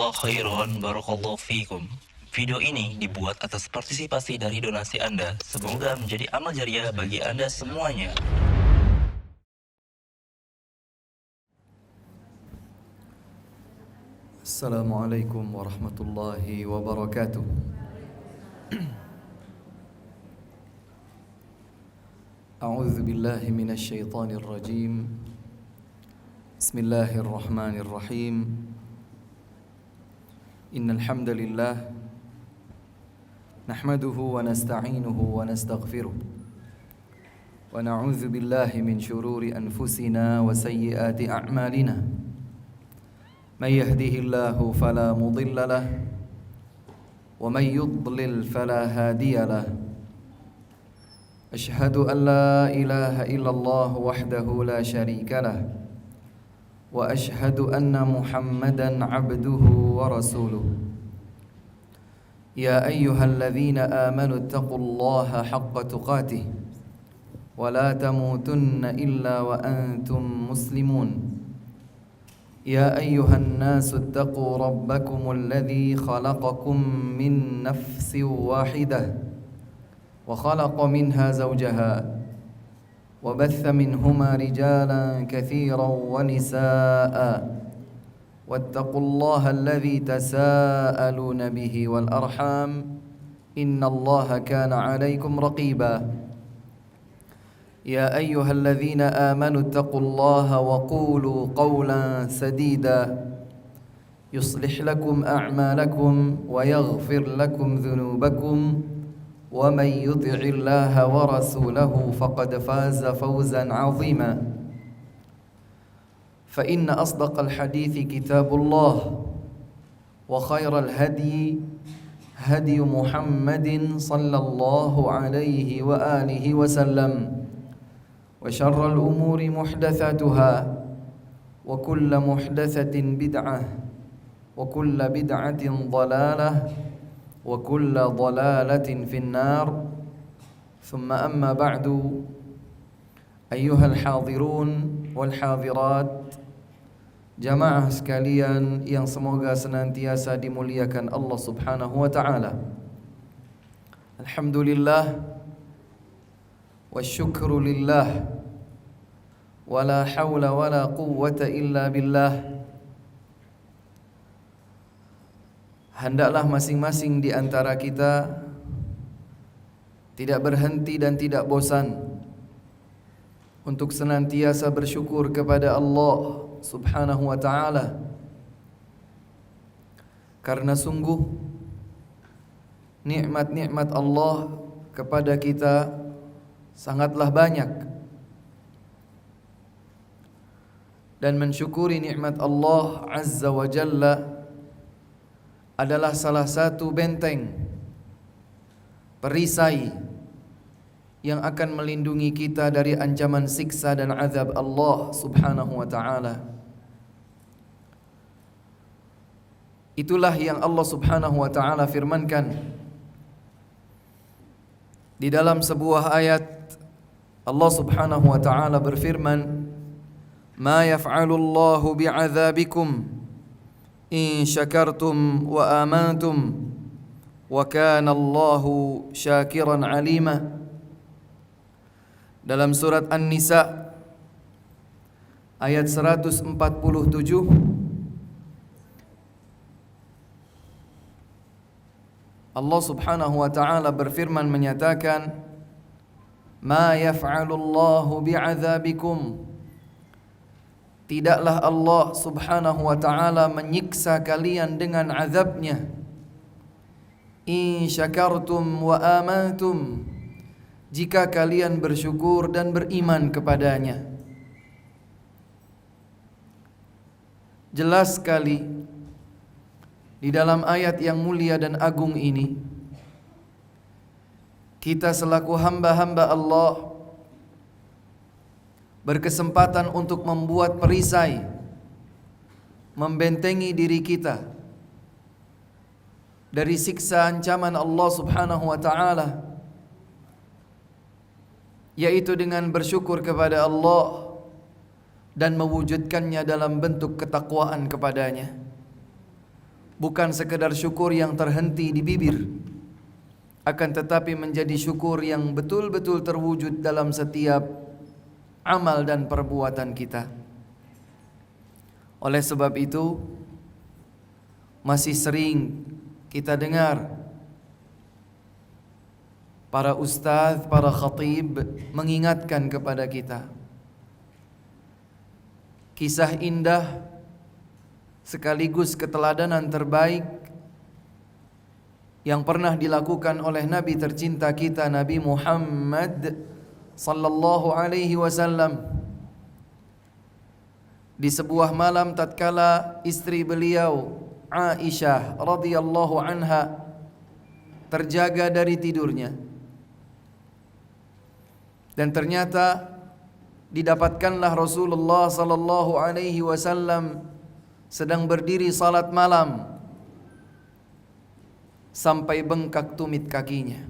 Jazakallah khairan, barakallahu fikum. Video ini dibuat atas partisipasi dari donasi Anda. Semoga menjadi amal jariah bagi Anda semuanya. Assalamualaikum warahmatullahi wabarakatuh. A'udzu billahi minasy syaithanir rajim. Bismillahirrahmanirrahim. Innal hamdalillah nahmaduhu wa nasta'inuhu wa nastaghfiruh. Wa na'udzu billahi min shururi anfusina wa sayyiati a'malina. من يهده الله فلا مضل له ومن يضلل فلا هادي له أشهد أن لا إله إلا الله وحده لا شريك له وأشهد أن محمدا عبده ورسوله يا أيها الذين آمنوا اتقوا الله حق تقاته ولا تموتن إلا وأنتم مسلمون يا أيها الناس اتقوا ربكم الذي خلقكم من نفس واحدة وخلق منها زوجها وبث منهما رجالا كثيرا ونساء واتقوا الله الذي تساءلون به والأرحام إن الله كان عليكم رقيبا يا أيها الذين آمنوا اتقوا الله وقولوا قولا سديدا يصلح لكم أعمالكم ويغفر لكم ذنوبكم ومن يطع الله ورسوله فقد فاز فوزا عظيما فإن أصدق الحديث كتاب الله وخير الهدي هدي محمد صلى الله عليه وآله وسلم وشر الأمور محدثاتها وكل محدثة بدعة وكل بدعة ضلالة وكل ضلالة في النار ثم أما بعد أيها الحاضرون والحاضرات jamaah sekalian yang semoga senantiasa dimuliakan Allah Subhanahu wa taala. Alhamdulillah wasyukru lillah wala hawla wala quwwata illa billah. Hendaklah masing-masing di antara kita tidak berhenti dan tidak bosan untuk senantiasa bersyukur kepada Allah Subhanahu wa ta'ala, karena sungguh nikmat-nikmat Allah kepada kita sangatlah banyak, dan mensyukuri nikmat Allah Azza wa Jalla adalah salah satu benteng perisai yang akan melindungi kita dari ancaman siksa dan azab Allah Subhanahu wa ta'ala. Itulah yang Allah Subhanahu wa ta'ala firmankan di dalam sebuah ayat. Allah Subhanahu wa ta'ala berfirman, "Ma yaf'alu Allahu bi'adzabikum in syakartum wa amantum wa kana Allahu syakiran 'alima." Dalam surat An-Nisa ayat 147, Allah Subhanahu wa ta'ala berfirman menyatakan, "Ma yaf'alullahu bi'adzabikum." Tidaklah Allah Subhanahu wa ta'ala menyiksa kalian dengan azabnya. In syakartum wa amantum, jika kalian bersyukur dan beriman kepadanya. Jelas sekali di dalam ayat yang mulia dan agung ini, kita selaku hamba-hamba Allah berkesempatan untuk membuat perisai, membentengi diri kita dari siksa ancaman Allah Subhanahu wa ta'ala, yaitu dengan bersyukur kepada Allah dan mewujudkannya dalam bentuk ketakwaan kepadanya. bukan sekedar syukur yang terhenti di bibir, akan tetapi menjadi syukur yang betul-betul terwujud dalam setiap amal dan perbuatan kita. Oleh sebab itu, masih sering kita dengar para ustaz, para khatib mengingatkan kepada kita kisah indah sekaligus keteladanan terbaik yang pernah dilakukan oleh Nabi tercinta kita, Nabi Muhammad sallallahu alaihi wasallam. Di sebuah malam tatkala istri beliau Aisyah radhiyallahu anha terjaga dari tidurnya, dan ternyata didapatkanlah Rasulullah sallallahu alaihi wasallam sedang berdiri salat malam sampai bengkak tumit kakinya.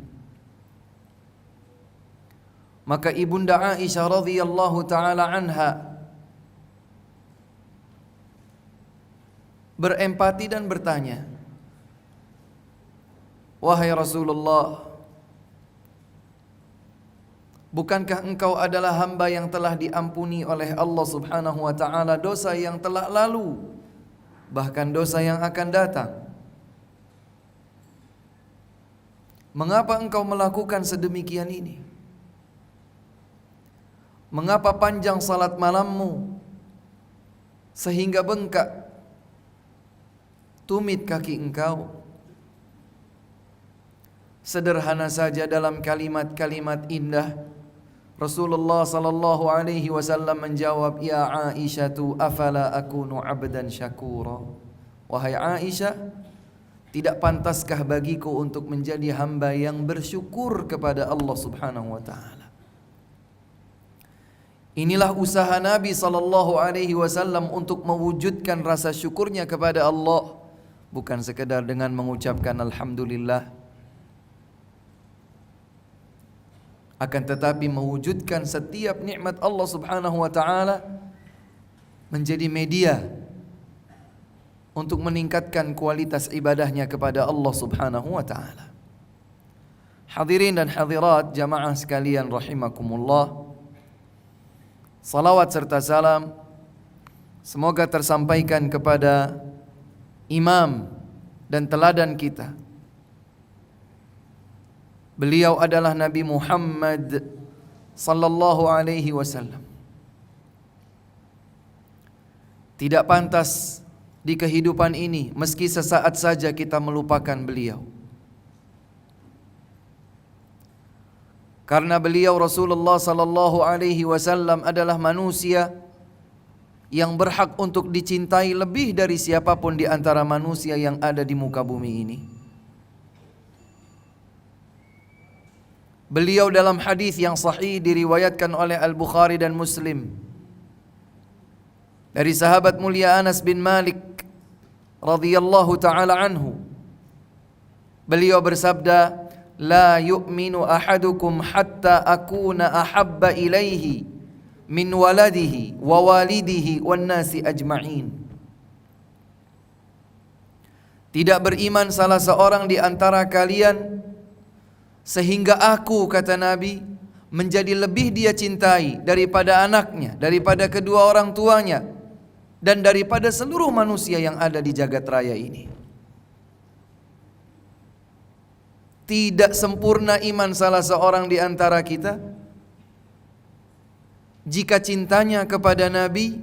Maka ibunda Aisyah radhiyallahu taala anha berempati dan bertanya, "Wahai Rasulullah, bukankah engkau adalah hamba yang telah diampuni oleh Allah subhanahu wa ta'ala dosa yang telah lalu, bahkan dosa yang akan datang? Mengapa engkau melakukan sedemikian ini? Mengapa panjang salat malammu sehingga bengkak tumit kaki engkau?" Sederhana saja dalam kalimat-kalimat indah, Rasulullah sallallahu alaihi wasallam menjawab, "Ya Aisyatu, afala akunu 'abdan syakura?" Wahai Aisyah, tidak pantaskah bagiku untuk menjadi hamba yang bersyukur kepada Allah Subhanahu wa taala? Inilah usaha Nabi sallallahu alaihi wasallam untuk mewujudkan rasa syukurnya kepada Allah, bukan sekedar dengan mengucapkan alhamdulillah, akan tetapi mewujudkan setiap nikmat Allah Subhanahu wa taala menjadi media untuk meningkatkan kualitas ibadahnya kepada Allah Subhanahu wa taala. Hadirin dan hadirat jamaah sekalian rahimakumullah, salawat serta salam semoga tersampaikan kepada imam dan teladan kita. Beliau adalah Nabi Muhammad sallallahu alaihi wasallam. Tidak pantas di kehidupan ini meski sesaat saja kita melupakan beliau. Karena beliau Rasulullah sallallahu alaihi wasallam adalah manusia yang berhak untuk dicintai lebih dari siapapun di antara manusia yang ada di muka bumi ini. Beliau dalam hadis yang sahih diriwayatkan oleh Al-Bukhari dan Muslim dari sahabat mulia Anas bin Malik radhiyallahu taala anhu, beliau bersabda, "La yu'minu ahadukum hatta akuna ahabba ilaihi min waladihi wa walidihi wan nasi ajma'in." Tidak beriman salah seorang di antara kalian sehingga aku, kata Nabi, menjadi lebih dia cintai daripada anaknya, daripada kedua orang tuanya, dan daripada seluruh manusia yang ada di jagat raya ini. Tidak sempurna iman salah seorang di antara kita jika cintanya kepada Nabi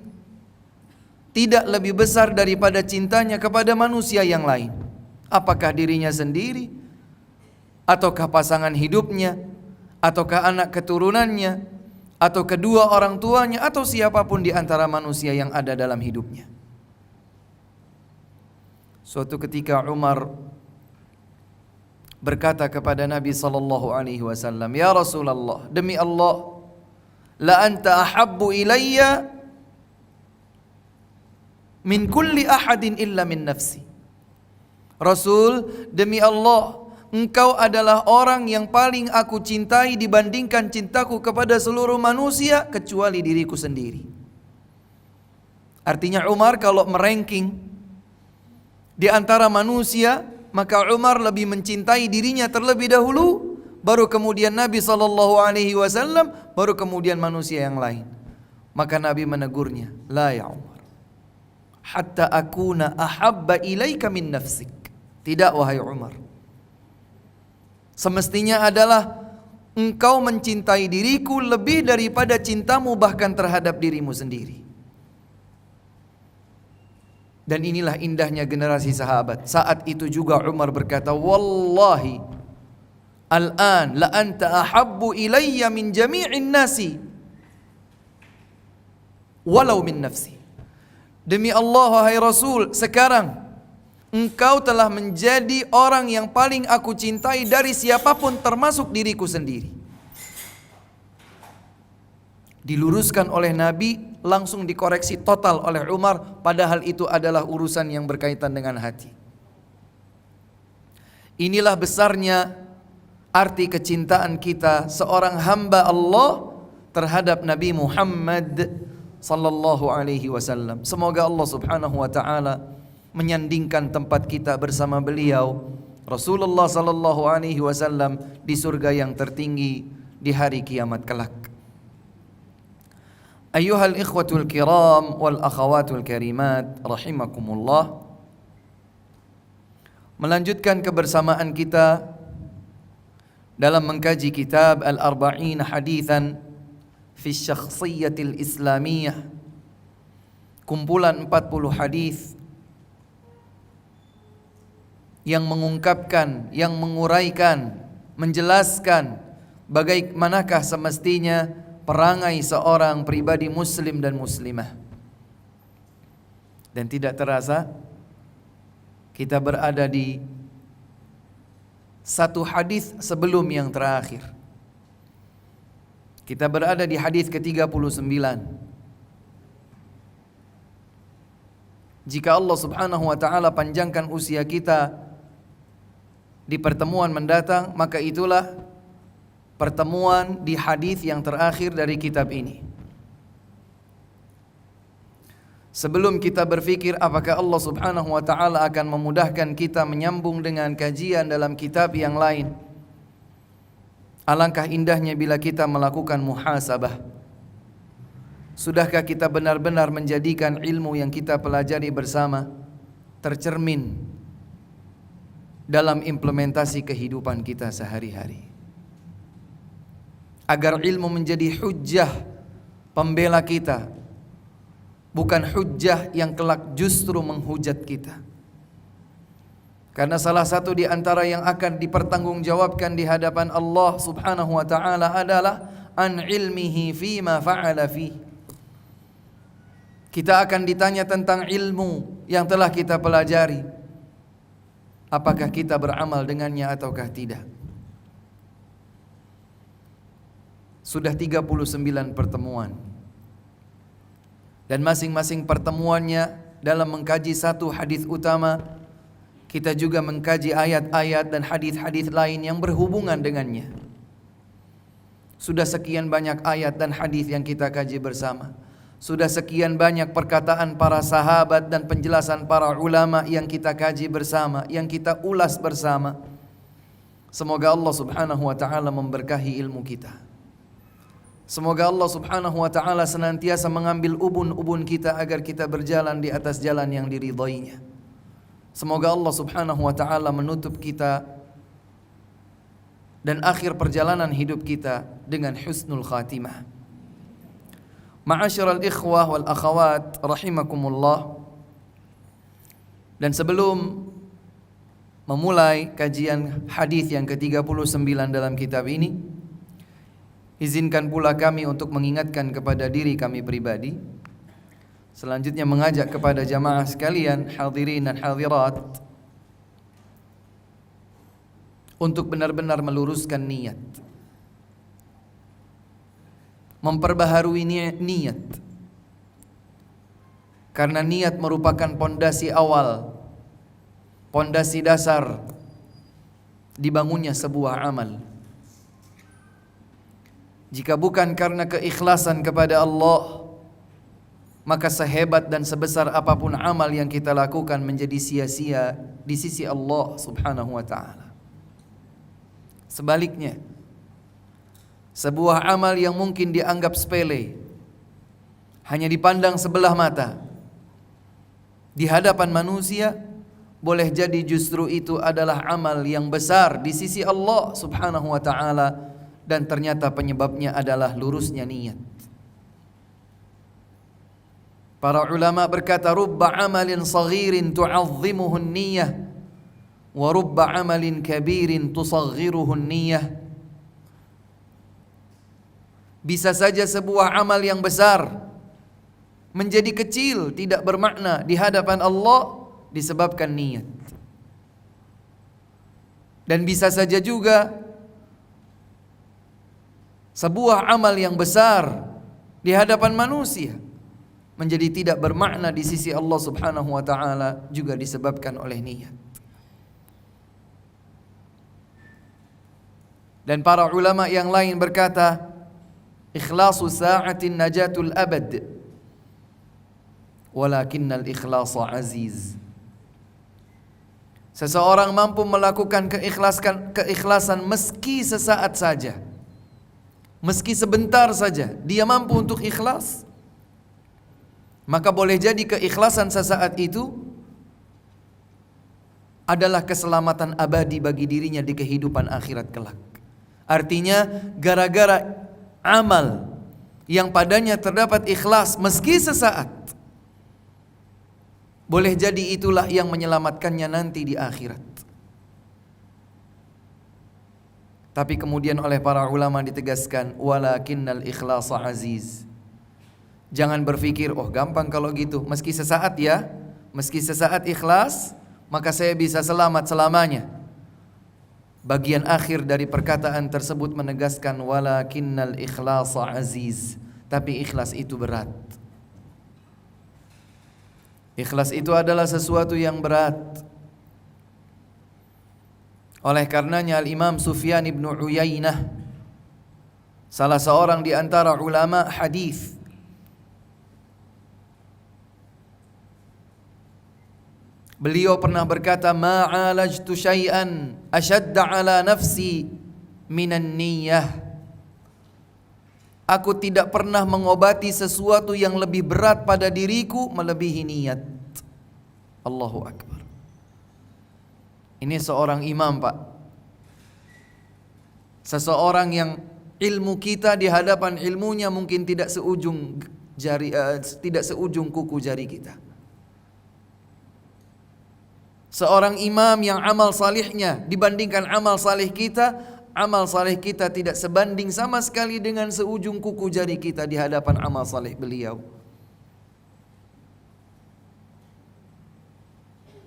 tidak lebih besar daripada cintanya kepada manusia yang lain. Apakah dirinya sendiri, ataukah pasangan hidupnya, ataukah anak keturunannya, atau kedua orang tuanya, atau siapapun di antara manusia yang ada dalam hidupnya. Suatu ketika Umar berkata kepada Nabi sallallahu alaihi wasallam, "Ya Rasulullah, demi Allah, la anta ahabbu ilayya min kulli ahadin illa min nafsi." Rasul, demi Allah, engkau adalah orang yang paling aku cintai dibandingkan cintaku kepada seluruh manusia kecuali diriku sendiri. Artinya Umar kalau meranking di antara manusia, maka Umar lebih mencintai dirinya terlebih dahulu, baru kemudian Nabi SAW, baru kemudian manusia yang lain. Maka Nabi menegurnya, la ya Umar, hatta akuna ahabba ilaika min nafsik. Tidak wahai Umar, semestinya adalah engkau mencintai diriku lebih daripada cintamu bahkan terhadap dirimu sendiri. Dan inilah indahnya generasi sahabat. Saat itu juga Umar berkata, wallahi al-an la anta ahabbu ilayya min jami'in nasi walau min nafsi. Demi Allah wahai Rasul, sekarang engkau telah menjadi orang yang paling aku cintai dari siapapun termasuk diriku sendiri. Diluruskan oleh Nabi, langsung dikoreksi total oleh Umar, padahal itu adalah urusan yang berkaitan dengan hati. Inilah besarnya arti kecintaan kita seorang hamba Allah terhadap Nabi Muhammad sallallahu alaihi wasallam. Semoga Allah Subhanahu wa taala menyandingkan tempat kita bersama beliau, Rasulullah sallallahu alaihi wasallam, di surga yang tertinggi di hari kiamat kelak. Ayyuhal ikhwatul kiram wal akhawatul karimat rahimakumullah. Melanjutkan kebersamaan kita dalam mengkaji kitab Al-Arba'in Hadithan fi Syakhsiyatil Islamiyah, kumpulan 40 hadis yang mengungkapkan, yang menguraikan, menjelaskan bagaimanakah semestinya perangai seorang pribadi muslim dan muslimah. Dan tidak terasa kita berada di satu hadis sebelum yang terakhir. Kita berada di hadis ke-39. Jika Allah Subhanahu wa taala panjangkan usia kita di pertemuan mendatang, maka itulah pertemuan di hadis yang terakhir dari kitab ini. Sebelum kita berfikir apakah Allah Subhanahu wa taala akan memudahkan kita menyambung dengan kajian dalam kitab yang lain, alangkah indahnya bila kita melakukan muhasabah. Sudahkah kita benar-benar menjadikan ilmu yang kita pelajari bersama tercermin dalam implementasi kehidupan kita sehari-hari? Agar ilmu menjadi hujjah pembela kita, bukan hujjah yang kelak justru menghujat kita. Karena salah satu di antara yang akan dipertanggungjawabkan di hadapan Allah Subhanahu wa taala adalah an ilmihi fima fa'ala fi. Kita akan ditanya tentang ilmu yang telah kita pelajari. Apakah kita beramal dengannya ataukah tidak? Sudah 39 pertemuan. Dan masing-masing pertemuannya dalam mengkaji satu hadis utama, kita juga mengkaji ayat-ayat dan hadis-hadis lain yang berhubungan dengannya. Sudah sekian banyak ayat dan hadis yang kita kaji bersama. Sudah sekian banyak perkataan para sahabat dan penjelasan para ulama yang kita kaji bersama, yang kita ulas bersama. Semoga Allah Subhanahu wa taala memberkahi ilmu kita. Semoga Allah Subhanahu wa taala senantiasa mengambil ubun-ubun kita agar kita berjalan di atas jalan yang diridhoinya. Semoga Allah Subhanahu wa taala menutup kita dan akhir perjalanan hidup kita dengan husnul khatimah. Ma'asyiral ikhwah wal akhawat rahimakumullah. Dan sebelum memulai kajian hadis yang ke-39 dalam kitab ini, izinkan pula kami untuk mengingatkan kepada diri kami pribadi, selanjutnya mengajak kepada jamaah sekalian, hadirin dan hadirat, untuk benar-benar meluruskan niat, memperbaharui niat. Karena niat merupakan pondasi awal, pondasi dasar dibangunnya sebuah amal. Jika bukan karena keikhlasan kepada Allah, maka sehebat dan sebesar apapun amal yang kita lakukan menjadi sia-sia di sisi Allah Subhanahu wa ta'ala. Sebaliknya, sebuah amal yang mungkin dianggap sepele, hanya dipandang sebelah mata, di hadapan manusia, boleh jadi justru itu adalah amal yang besar di sisi Allah Subhanahu wa ta'ala, dan ternyata penyebabnya adalah lurusnya niat. Para ulama berkata, rubba amalin saghirin tu'azzimuhu an-niyyah wa rubba amalin kabirin tusaghiruhu an-niyyah. Bisa saja sebuah amal yang besar menjadi kecil, tidak bermakna di hadapan Allah disebabkan niat. Dan bisa saja juga sebuah amal yang besar di hadapan manusia menjadi tidak bermakna di sisi Allah Subhanahu wa ta'ala juga disebabkan oleh niat. Dan para ulama yang lain berkata, ikhlasu sa'atin najatul abad walakinnal ikhlasa aziz. Seseorang mampu melakukan keikhlasan meski sesaat saja, meski sebentar saja, dia mampu untuk ikhlas, maka boleh jadi keikhlasan sesaat itu adalah keselamatan abadi bagi dirinya di kehidupan akhirat kelak. Artinya, gara-gara amal yang padanya terdapat ikhlas meski sesaat, boleh jadi itulah yang menyelamatkannya nanti di akhirat. Tapi kemudian oleh para ulama ditegaskan, walakinnal ikhlasa aziz. Jangan berpikir, oh gampang kalau gitu, meski sesaat ya, meski sesaat ikhlas, maka saya bisa selamat selamanya. Bagian akhir dari perkataan tersebut menegaskan, walakinnal ikhlasa aziz. Tapi ikhlas itu berat. Ikhlas itu adalah sesuatu yang berat. Oleh karenanya Al-Imam Sufyan ibn Uyainah, salah seorang di antara ulama hadis, beliau pernah berkata, ma'alajtu syai'an ashadda ala nafsi minan niyyah. Aku tidak pernah mengobati sesuatu yang lebih berat pada diriku melebihi niat. Allahu Akbar. Ini seorang imam, Pak. Seseorang yang ilmu kita di hadapan ilmunya mungkin tidak seujung jari, tidak seujung kuku jari kita. Seorang imam yang amal salihnya dibandingkan amal salih kita, amal salih kita tidak sebanding sama sekali dengan seujung kuku jari kita di hadapan amal salih beliau.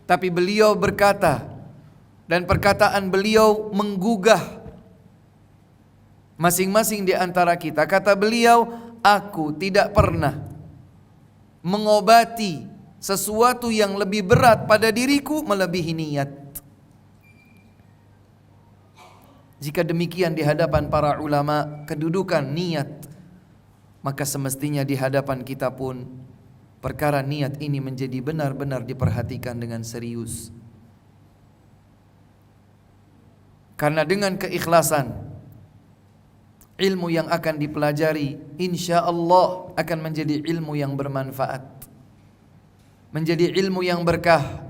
Tapi beliau berkata, dan perkataan beliau menggugah masing-masing di antara kita. Kata beliau, aku tidak pernah mengobati sesuatu yang lebih berat pada diriku melebihi niat. Jika demikian di hadapan para ulama kedudukan niat, maka semestinya di hadapan kita pun perkara niat ini menjadi benar-benar diperhatikan dengan serius. Karena dengan keikhlasan, ilmu yang akan dipelajari insya Allah akan menjadi ilmu yang bermanfaat, menjadi ilmu yang berkah,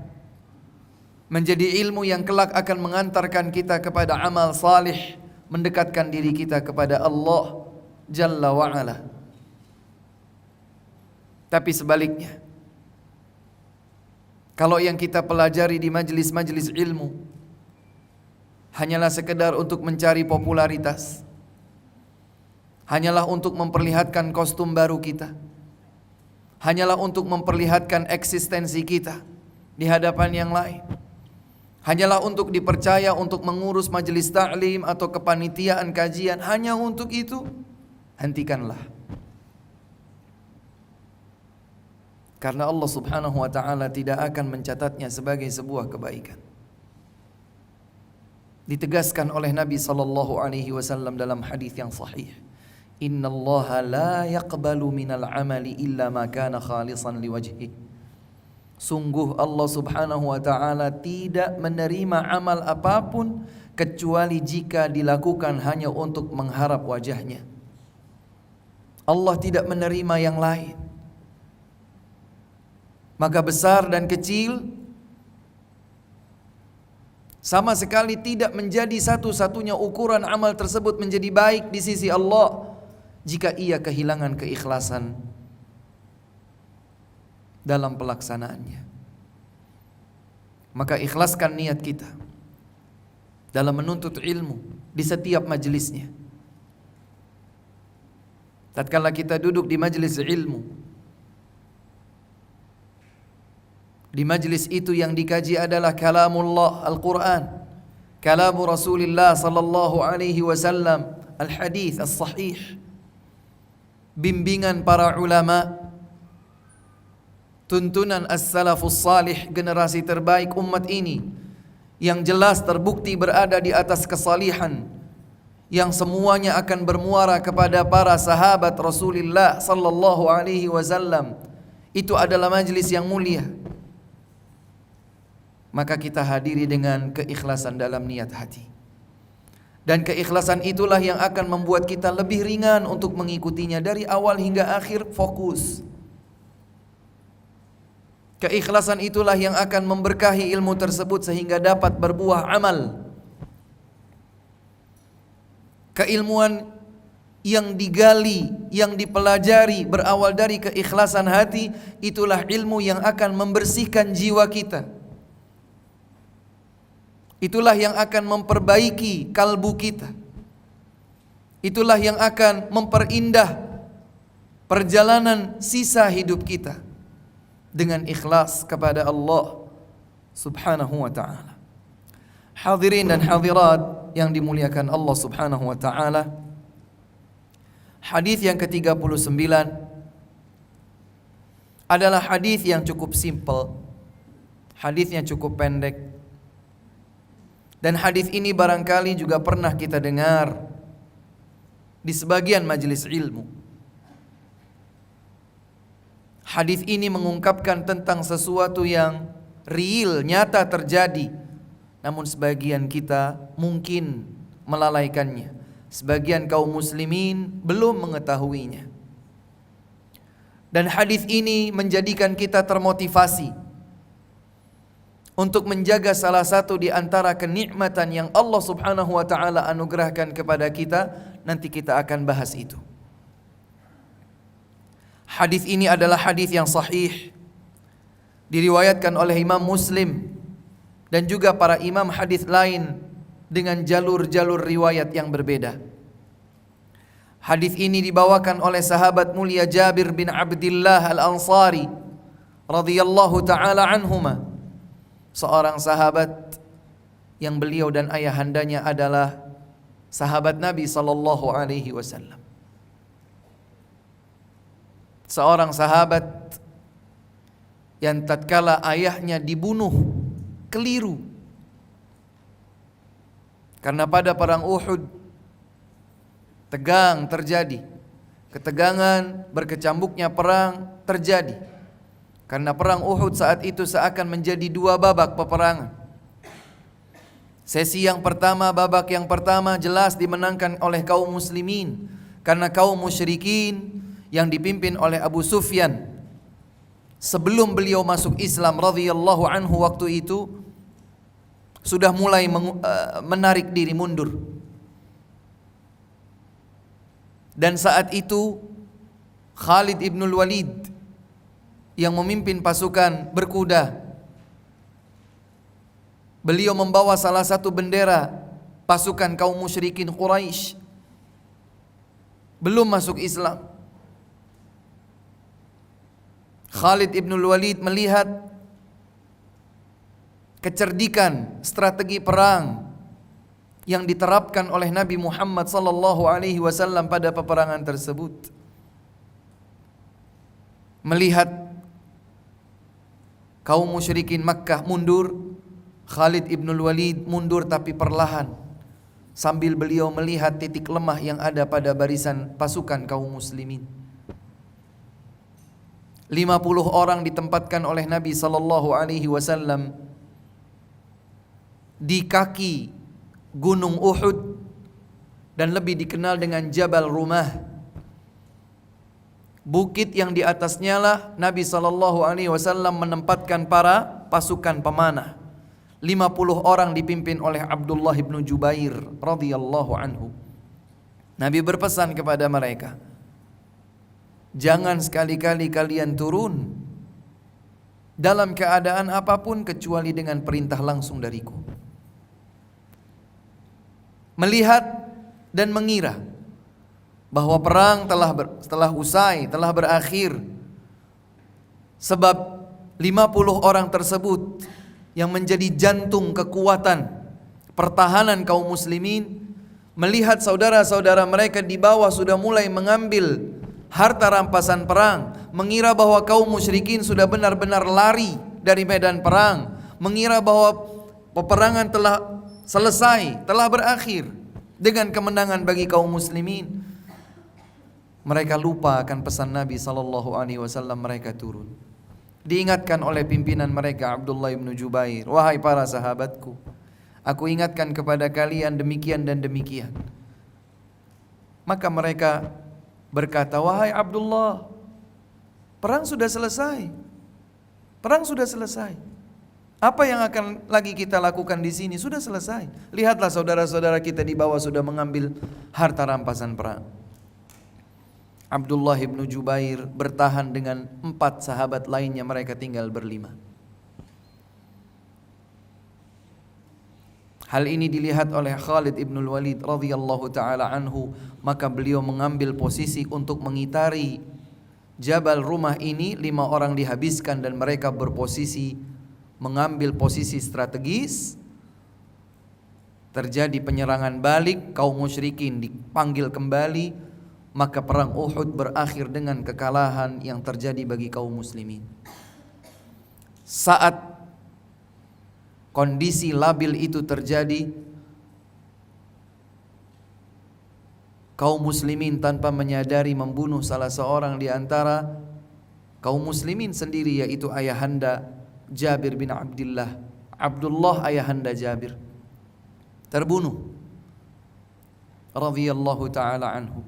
menjadi ilmu yang kelak akan mengantarkan kita kepada amal salih, mendekatkan diri kita kepada Allah Jalla wa'ala. Tapi sebaliknya, kalau yang kita pelajari di majlis-majlis ilmu hanyalah sekedar untuk mencari popularitas, hanyalah untuk memperlihatkan kostum baru kita, hanyalah untuk memperlihatkan eksistensi kita di hadapan yang lain, hanyalah untuk dipercaya untuk mengurus majelis ta'lim atau kepanitiaan kajian, hanya untuk itu, hentikanlah. Karena Allah Subhanahu wa ta'ala tidak akan mencatatnya sebagai sebuah kebaikan. Ditegaskan oleh Nabi sallallahu alaihi wasallam dalam hadis yang sahih, Innallaha la yaqbalu minal amali illa ma kana khalisan liwajhih. Sungguh Allah subhanahu wa ta'ala tidak menerima amal apapun kecuali jika dilakukan hanya untuk mengharap wajahnya. Allah tidak menerima yang lain. Maka besar dan kecil sama sekali tidak menjadi satu-satunya ukuran amal tersebut menjadi baik di sisi Allah jika ia kehilangan keikhlasan dalam pelaksanaannya. Maka ikhlaskan niat kita dalam menuntut ilmu di setiap majelisnya. Tatkala kita duduk di majelis ilmu, di majelis itu yang dikaji adalah kalamullah Al-Quran, kalamu Rasulullah sallallahu alaihi wasallam, al-hadis as-sahih, bimbingan para ulama, tuntunan as-salafus salih, generasi terbaik umat ini yang jelas terbukti berada di atas kesalihan, yang semuanya akan bermuara kepada para sahabat Rasulullah sallallahu alaihi wasallam. Itu adalah majelis yang mulia. Maka kita hadiri dengan keikhlasan dalam niat hati. Dan keikhlasan itulah yang akan membuat kita lebih ringan untuk mengikutinya dari awal hingga akhir, fokus. Keikhlasan itulah yang akan memberkahi ilmu tersebut sehingga dapat berbuah amal. Keilmuan yang digali, yang dipelajari berawal dari keikhlasan hati, itulah ilmu yang akan membersihkan jiwa kita. Itulah yang akan memperbaiki kalbu kita. Itulah yang akan memperindah perjalanan sisa hidup kita dengan ikhlas kepada Allah subhanahu wa ta'ala. Hadirin dan hadirat yang dimuliakan Allah subhanahu wa ta'ala, hadis yang ke-39 adalah hadis yang cukup simple, hadisnya cukup pendek. Dan hadis ini barangkali juga pernah kita dengar di sebagian majelis ilmu. Hadis ini mengungkapkan tentang sesuatu yang real, nyata terjadi, namun sebagian kita mungkin melalaikannya. Sebagian kaum muslimin belum mengetahuinya. Dan hadis ini menjadikan kita termotivasi untuk menjaga salah satu di antara kenikmatan yang Allah subhanahu wa ta'ala anugerahkan kepada kita. Nanti kita akan bahas itu. Hadis ini adalah hadis yang sahih, diriwayatkan oleh Imam Muslim dan juga para imam hadis lain dengan jalur-jalur riwayat yang berbeda. Hadis ini dibawakan oleh sahabat mulia Jabir bin Abdullah Al-Ansari radhiyallahu ta'ala anhuma, seorang sahabat yang beliau dan ayahandanya adalah sahabat Nabi sallallahu alaihi wasallam. Seorang sahabat yang tatkala ayahnya dibunuh keliru. Karena pada perang Uhud tegang terjadi. Ketegangan, berkecambuknya perang terjadi. Karena perang Uhud saat itu seakan menjadi dua babak peperangan. Sesi yang pertama, babak yang pertama jelas dimenangkan oleh kaum muslimin. Karena kaum musyrikin yang dipimpin oleh Abu Sufyan, sebelum beliau masuk Islam radhiyallahu anhu waktu itu, sudah mulai menarik diri mundur. Dan saat itu Khalid ibn Walid yang memimpin pasukan berkuda, beliau membawa salah satu bendera pasukan kaum musyrikin Quraisy, belum masuk Islam. Khalid ibn Walid melihat kecerdikan strategi perang yang diterapkan oleh Nabi Muhammad sallallahu alaihi wasallam pada peperangan tersebut. Melihat kaum musyrikin Makkah mundur, Khalid ibn Walid mundur tapi perlahan, sambil beliau melihat titik lemah yang ada pada barisan pasukan kaum muslimin. 50 orang ditempatkan oleh Nabi sallallahu alaihi wasallam di kaki Gunung Uhud dan lebih dikenal dengan Jabal Rumah. Bukit yang di atasnya lah Nabi sallallahu alaihi wasallam menempatkan para pasukan pemanah. 50 orang dipimpin oleh Abdullah bin Jubair radhiyallahu anhu. Nabi berpesan kepada mereka, jangan sekali-kali kalian turun dalam keadaan apapun kecuali dengan perintah langsung dariku. Melihat dan mengira bahwa perang telah usai, telah berakhir, sebab 50 orang tersebut yang menjadi jantung kekuatan pertahanan kaum muslimin, melihat saudara-saudara mereka di bawah sudah mulai mengambil harta rampasan perang, mengira bahwa kaum musyrikin sudah benar-benar lari dari medan perang, mengira bahwa peperangan telah selesai, telah berakhir dengan kemenangan bagi kaum muslimin. Mereka lupa akan pesan Nabi sallallahu alaihi wasallam, mereka turun. Diingatkan oleh pimpinan mereka Abdullah bin Jubair, wahai para sahabatku, aku ingatkan kepada kalian demikian dan demikian. Maka mereka berkata, wahai Abdullah, perang sudah selesai. Perang sudah selesai. Apa yang akan lagi kita lakukan di sini? Sudah selesai. Lihatlah saudara-saudara kita di bawah sudah mengambil harta rampasan perang. Abdullah bin Jubair bertahan dengan 4 sahabat lainnya, mereka tinggal berlima. Hal ini dilihat oleh Khalid ibn Walid radhiyallahu taala anhu, maka beliau mengambil posisi untuk mengitari Jabal Rumah ini. 5 orang dihabiskan dan mereka berposisi mengambil posisi strategis. Terjadi penyerangan balik, kaum musyrikin dipanggil kembali, maka perang Uhud berakhir dengan kekalahan yang terjadi bagi kaum muslimin. Saat kondisi labil itu terjadi, kaum muslimin tanpa menyadari membunuh salah seorang di antara kaum muslimin sendiri, yaitu ayahanda Jabir bin Abdullah. Abdullah ayahanda Jabir terbunuh radhiyallahu taala anhu.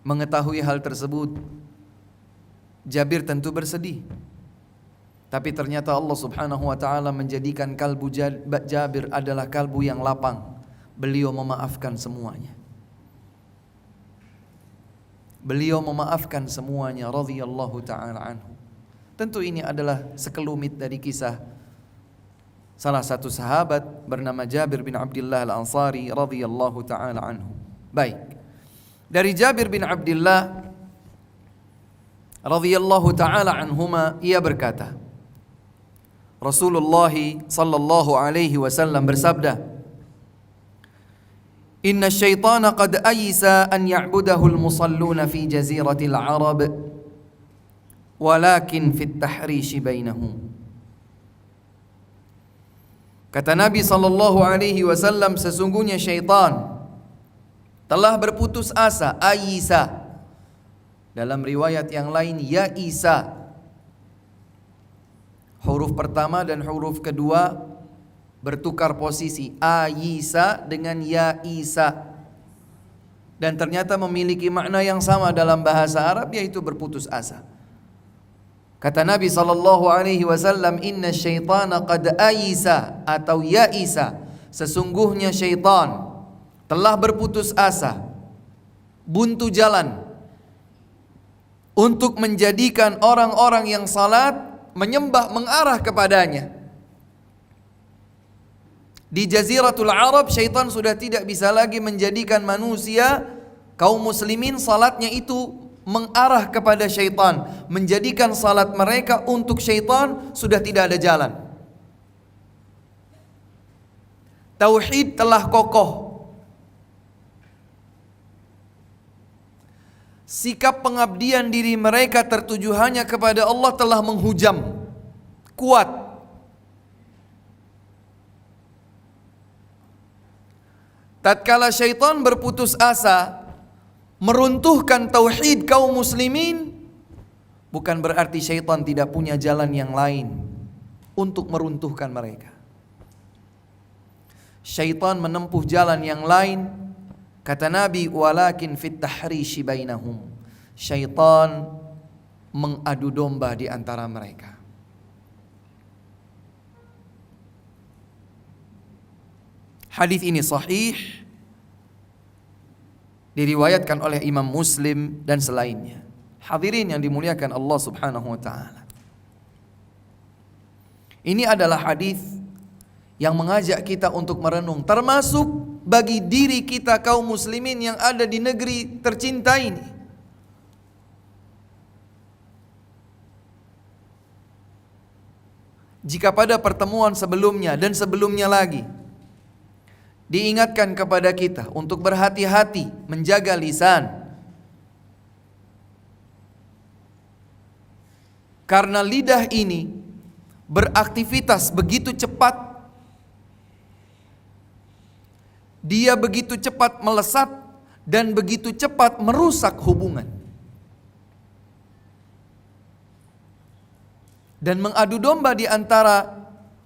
Mengetahui hal tersebut, Jabir tentu bersedih. Tapi ternyata Allah subhanahu wa ta'ala menjadikan kalbu Jabir adalah kalbu yang lapang. Beliau memaafkan semuanya. Beliau memaafkan semuanya radhiyallahu ta'ala anhu. Tentu ini adalah sekelumit dari kisah salah satu sahabat bernama Jabir bin Abdullah al-Ansari radhiyallahu ta'ala anhu. Baik. Dari Jabir bin Abdullah radhiyallahu taala anhuma, ia berkata, Rasulullah sallallahu alaihi wasallam bersabda, "Inna syaitana qad aysa an ya'budahu al-musalluna fi jaziratil Arab, walakin fit tahrish bainahum." Kata Nabi sallallahu alaihi wasallam, sesungguhnya syaitan telah berputus asa, ayisa. Dalam riwayat yang lain, ya isa. Huruf pertama dan huruf kedua bertukar posisi, ayisa dengan ya isa. Dan ternyata memiliki makna yang sama dalam bahasa Arab, yaitu berputus asa. Kata Nabi sallallahu alaihi wasallam, inna syaitana qad ayisa atau ya isa. Sesungguhnya syaitan telah berputus asa, buntu jalan untuk menjadikan orang-orang yang salat menyembah mengarah kepadanya. Di Jaziratul Arab, syaitan sudah tidak bisa lagi menjadikan manusia, kaum muslimin salatnya itu mengarah kepada syaitan, menjadikan salat mereka untuk syaitan, sudah tidak ada jalan. Tauhid telah kokoh. Sikap pengabdian diri mereka tertuju hanya kepada Allah telah menghujam, kuat. tatkala syaitan berputus asa meruntuhkan tauhid kaum muslimin, bukan berarti syaitan tidak punya jalan yang lain untuk meruntuhkan mereka. Syaitan menempuh jalan yang lain. Kata Nabi, walakin fit tahrishi bainahum. Syaitan mengadu domba di antara mereka. Hadis ini sahih, diriwayatkan oleh Imam Muslim dan selainnya. Hadirin yang dimuliakan Allah Subhanahu wa taala. Ini adalah hadis yang mengajak kita untuk merenung, termasuk bagi diri kita kaum muslimin yang ada di negeri tercinta ini. Jika pada pertemuan sebelumnya dan sebelumnya lagi diingatkan kepada kita untuk berhati-hati menjaga lisan, karena lidah ini beraktivitas begitu cepat, dia begitu cepat melesat dan begitu cepat merusak hubungan dan mengadu domba di antara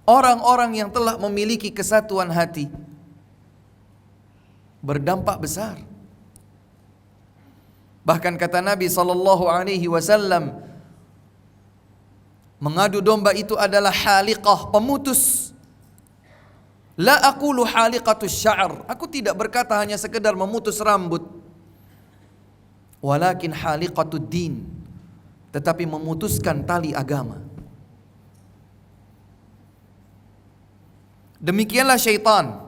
orang-orang yang telah memiliki kesatuan hati, berdampak besar. Bahkan kata Nabi SAW, mengadu domba itu adalah haliqah, pemutus. La aqulu haliqatus sya'r, aku tidak berkata hanya sekedar memutus rambut, walakin haliqatud din, tetapi memutuskan tali agama. Demikianlah syaitan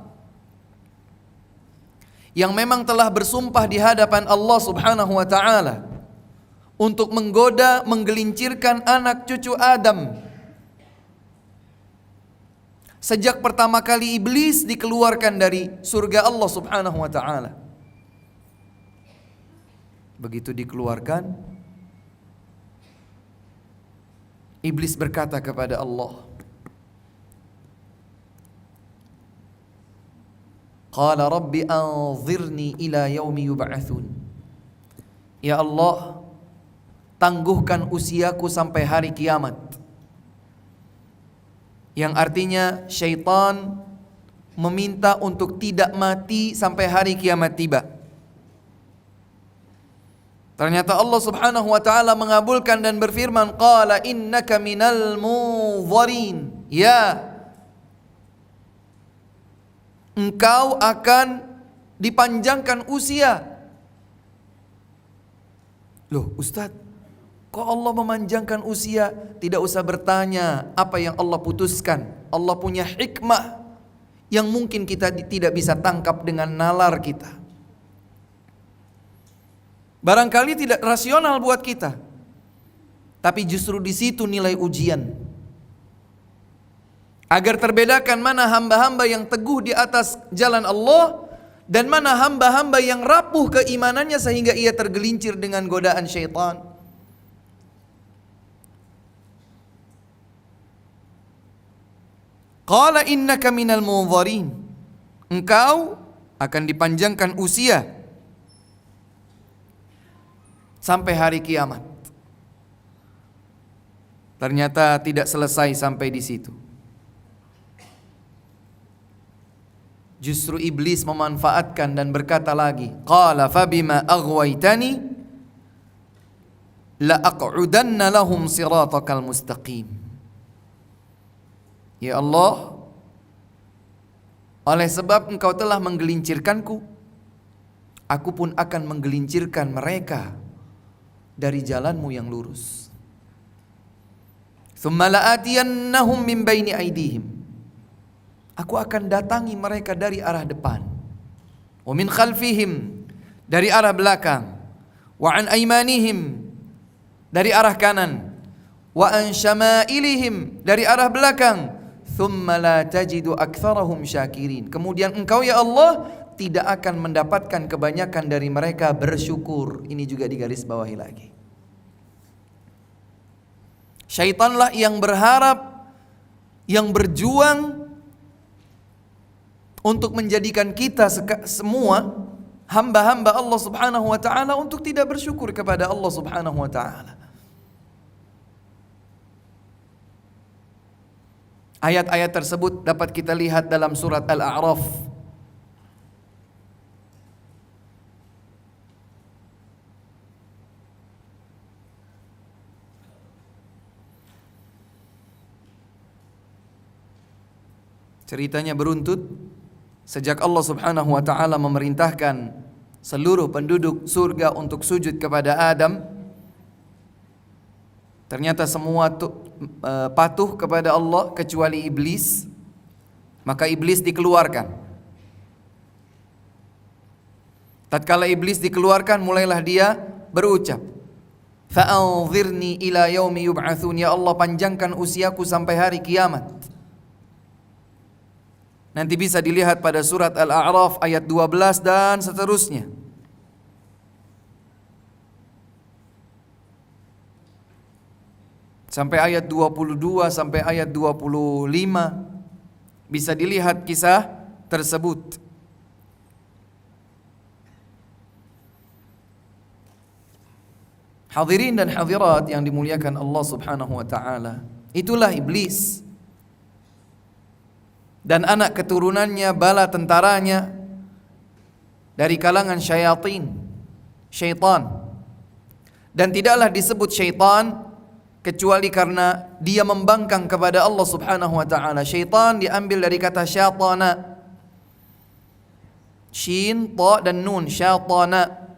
yang memang telah bersumpah di hadapan Allah Subhanahu wa taala untuk menggoda, menggelincirkan anak cucu Adam. Sejak pertama kali iblis dikeluarkan dari surga Allah Subhanahu wa taala. Begitu dikeluarkan, iblis berkata kepada Allah, qala rabbi anzirni ila yaumi yub'atsun. Ya Allah, tangguhkan usiaku sampai hari kiamat. Yang artinya syaitan meminta untuk tidak mati sampai hari kiamat tiba. Ternyata Allah Subhanahu wa taala mengabulkan dan berfirman, qala innaka minal munzirin. Ya, engkau akan dipanjangkan usia. Loh Ustadz, kok Allah memanjangkan usia? Tidak usah bertanya apa yang Allah putuskan. Allah punya hikmah yang mungkin kita tidak bisa tangkap dengan nalar kita. Barangkali tidak rasional buat kita. Tapi justru di situ nilai ujian. Agar terbedakan mana hamba-hamba yang teguh di atas jalan Allah dan mana hamba-hamba yang rapuh keimanannya sehingga ia tergelincir dengan godaan syaitan. Qala innaka minal munzirin. Engkau akan dipanjangkan usia sampai hari kiamat. Ternyata tidak selesai sampai di situ. Justru iblis memanfaatkan dan berkata lagi, qala fabima aghwaytani la aq'udanna lahum siratakal mustaqim. Ya Allah, oleh sebab engkau telah menggelincirkanku, aku pun akan menggelincirkan mereka dari jalanmu yang lurus. Tsumma la'atiyannahum min baini aydihim. Aku akan datangi mereka dari arah depan. Wa min khalfihim, dari arah belakang. Wa an aymanihim, dari arah kanan. Wa an syama'ilihim, dari arah belakang. Thumma la tajidu aktsarahum syakirin. Kemudian engkau ya Allah tidak akan mendapatkan kebanyakan dari mereka bersyukur. Ini juga digaris bawahi lagi. Syaitanlah yang berharap, yang berjuang untuk menjadikan kita semua hamba-hamba Allah Subhanahu wa taala untuk tidak bersyukur kepada Allah Subhanahu wa taala. Ayat-ayat tersebut dapat kita lihat dalam surat Al-A'raf. Ceritanya beruntut sejak Allah Subhanahu wa taala memerintahkan seluruh penduduk surga untuk sujud kepada Adam. Ternyata semua patuh kepada Allah kecuali iblis. Maka iblis dikeluarkan. Tatkala iblis dikeluarkan, mulailah dia berucap, "Fa'anzirni ila yaumi yub'atsun." Ya Allah, panjangkan usiaku sampai hari kiamat. Nanti bisa dilihat pada surat Al-A'raf ayat 12 dan seterusnya. Sampai ayat 22 sampai ayat 25 bisa dilihat kisah tersebut. Hadirin dan hadirat yang dimuliakan Allah Subhanahu wa taala, itulah iblis dan anak keturunannya, bala tentaranya dari kalangan syaitan. Dan tidaklah disebut syaitan kecuali karena dia membangkang kepada Allah Subhanahu wa taala. Syaitan diambil dari kata syatana. Shin, ta dan nun, syatana.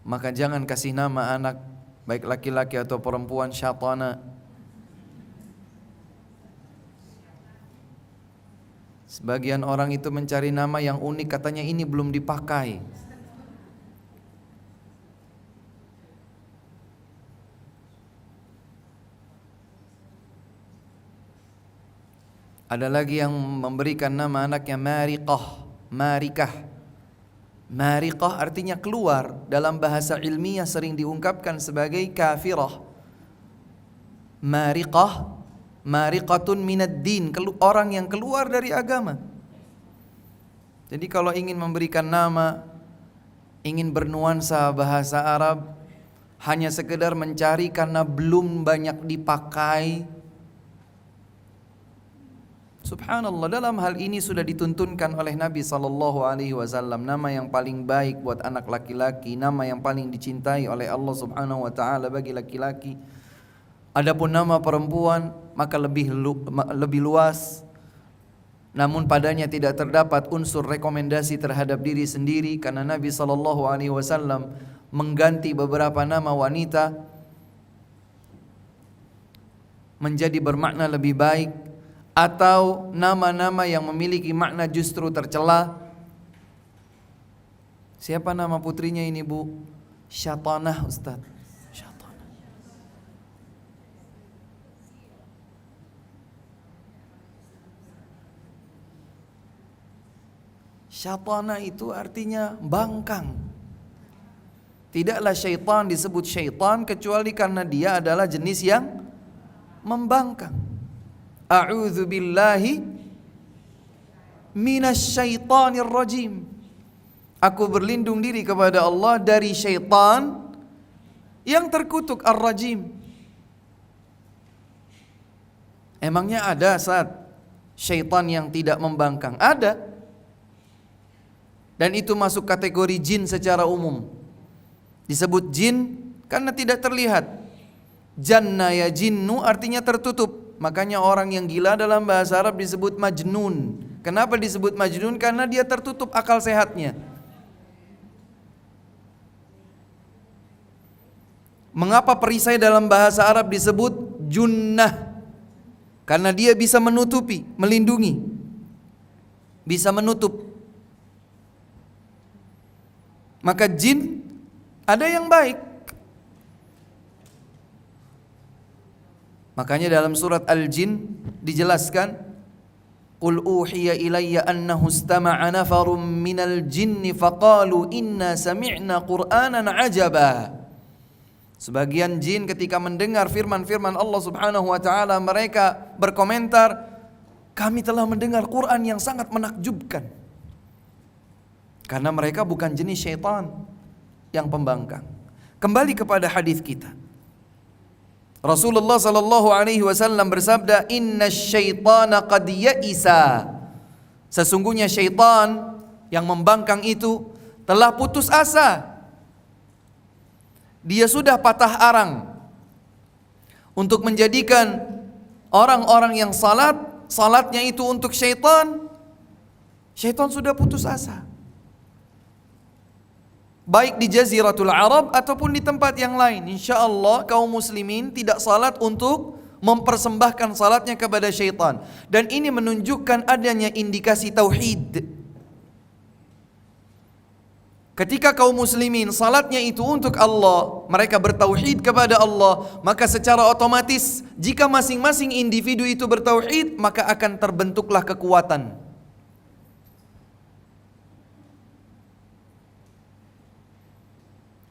Maka jangan kasih nama anak baik laki-laki atau perempuan syatana. Sebagian orang itu mencari nama yang unik, katanya ini belum dipakai. Ada lagi yang memberikan nama anaknya Marikah. Marikah artinya keluar. Dalam bahasa ilmiah sering diungkapkan sebagai kafirah. Mariqatun minad din, orang yang keluar dari agama. Jadi kalau ingin memberikan nama, ingin bernuansa bahasa Arab, hanya sekedar mencari karena belum banyak dipakai. Subhanallah, dalam hal ini sudah dituntunkan oleh Nabi SAW. Nama yang paling baik buat anak laki-laki, nama yang paling dicintai oleh Allah Subhanahu wa taala bagi laki-laki. Adapun nama perempuan maka lebih luas. Namun padanya tidak terdapat unsur rekomendasi terhadap diri sendiri, karena Nabi SAW mengganti beberapa nama wanita menjadi bermakna lebih baik, atau nama-nama yang memiliki makna justru tercela. Siapa nama putrinya ini, Bu? Syatanah, Ustaz. Syatanah. Syatanah itu artinya bangkang. Tidaklah syaitan disebut syaitan kecuali karena dia adalah jenis yang membangkang. A'udzu billahi minasyaitonir rajim. Aku berlindung diri kepada Allah dari syaitan yang terkutuk, ar-rajim. Emangnya ada saat syaitan yang tidak membangkang? Ada. Dan itu masuk kategori jin secara umum. Disebut jin karena tidak terlihat. Janna ya jinnu artinya tertutup. Makanya orang yang gila dalam bahasa Arab disebut majnun. Kenapa disebut majnun? Karena dia tertutup akal sehatnya. Mengapa perisai dalam bahasa Arab disebut junnah? Karena dia bisa menutupi, melindungi, bisa menutup. Maka jin ada yang baik. Makanya dalam surat Al-Jin dijelaskan, Qul uhiya ilayya annahu istama'a nafarum minal jinni faqalu inna sami'na qur'anan ajaba. Sebagian jin ketika mendengar firman-firman Allah Subhanahu wa taala, mereka berkomentar, kami telah mendengar Quran yang sangat menakjubkan. Karena mereka bukan jenis syaitan yang pembangkang. Kembali kepada hadis kita. Rasulullah sallallahu alaihi wasallam bersabda, "Innash syaitana qad ya'isa." Sesungguhnya syaitan yang membangkang itu telah putus asa. Dia sudah patah arang untuk menjadikan orang-orang yang salatnya itu untuk syaitan. Syaitan sudah putus asa. Baik di Jaziratul Arab ataupun di tempat yang lain. Insya Allah kaum muslimin tidak salat untuk mempersembahkan salatnya kepada syaitan. Dan ini menunjukkan adanya indikasi tauhid. Ketika kaum muslimin salatnya itu untuk Allah, mereka bertauhid kepada Allah, maka secara otomatis jika masing-masing individu itu bertauhid, maka akan terbentuklah kekuatan.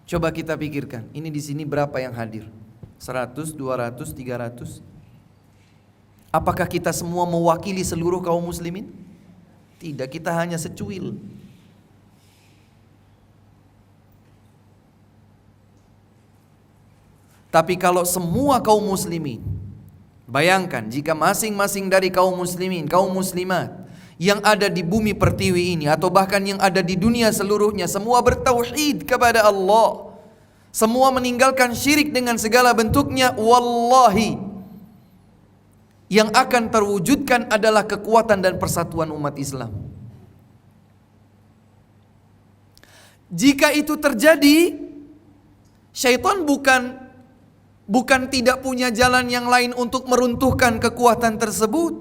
Coba kita pikirkan, ini di sini berapa yang hadir? 100, 200, 300? Apakah kita semua mewakili seluruh kaum muslimin? Tidak, kita hanya secuil. Tapi kalau semua kaum muslimin, bayangkan jika masing-masing dari kaum muslimin, kaum muslimat yang ada di bumi pertiwi ini atau bahkan yang ada di dunia seluruhnya, semua bertauhid kepada Allah, semua meninggalkan syirik dengan segala bentuknya, wallahi yang akan terwujudkan adalah kekuatan dan persatuan umat Islam. Jika itu terjadi, syaitan bukan tidak punya jalan yang lain untuk meruntuhkan kekuatan tersebut.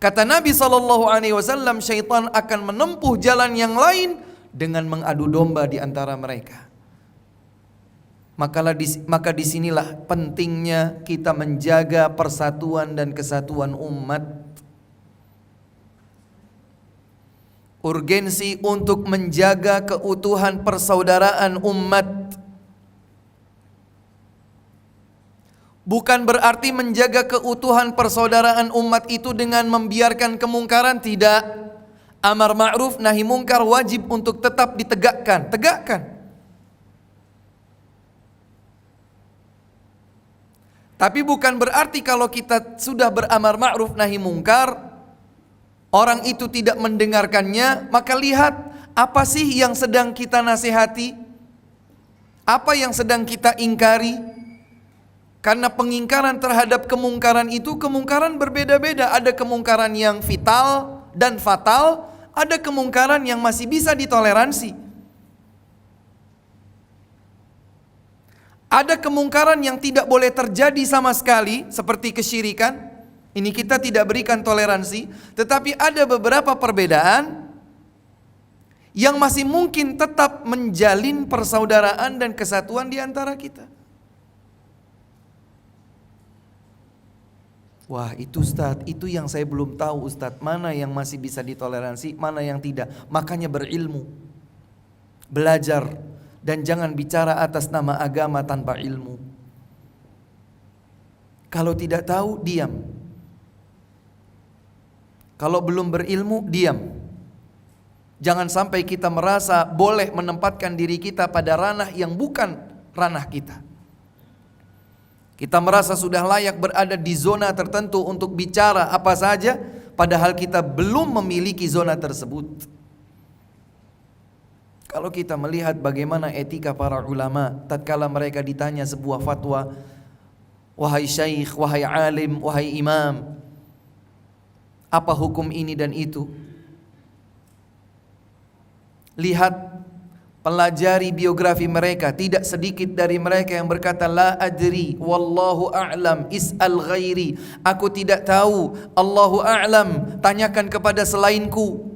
Kata Nabi SAW, syaitan akan menempuh jalan yang lain dengan mengadu domba di antara mereka. Maka disinilah pentingnya kita menjaga persatuan dan kesatuan umat. Urgensi untuk menjaga keutuhan persaudaraan umat. Bukan berarti menjaga keutuhan persaudaraan umat itu dengan membiarkan kemungkaran, tidak. Amar ma'ruf nahi mungkar wajib untuk tetap ditegakkan. Tegakkan. Tapi bukan berarti kalau kita sudah beramar ma'ruf nahi mungkar, orang itu tidak mendengarkannya, maka lihat apa sih yang sedang kita nasihati, apa yang sedang kita ingkari. Karena pengingkaran terhadap kemungkaran itu, kemungkaran berbeda-beda. Ada kemungkaran yang vital dan fatal, ada kemungkaran yang masih bisa ditoleransi. Ada kemungkaran yang tidak boleh terjadi sama sekali, seperti kesyirikan. Ini kita tidak berikan toleransi. Tetapi ada beberapa perbedaan yang masih mungkin tetap menjalin persaudaraan dan kesatuan di antara kita. Wah itu Ustadz, itu yang saya belum tahu Ustadz, mana yang masih bisa ditoleransi, mana yang tidak. Makanya berilmu, belajar, dan jangan bicara atas nama agama tanpa ilmu. Kalau tidak tahu, diam. Kalau belum berilmu, diam. Jangan sampai kita merasa boleh menempatkan diri kita pada ranah yang bukan ranah kita. Kita merasa sudah layak berada di zona tertentu untuk bicara apa saja, padahal kita belum memiliki zona tersebut. Kalau kita melihat bagaimana etika para ulama tatkala mereka ditanya sebuah fatwa, wahai syekh, wahai alim, wahai imam, apa hukum ini dan itu? Lihat, pelajari biografi mereka. Tidak sedikit dari mereka yang berkata, la adri, wallahu a'lam, is'al ghairi. Aku tidak tahu, Allahu a'lam, tanyakan kepada selainku.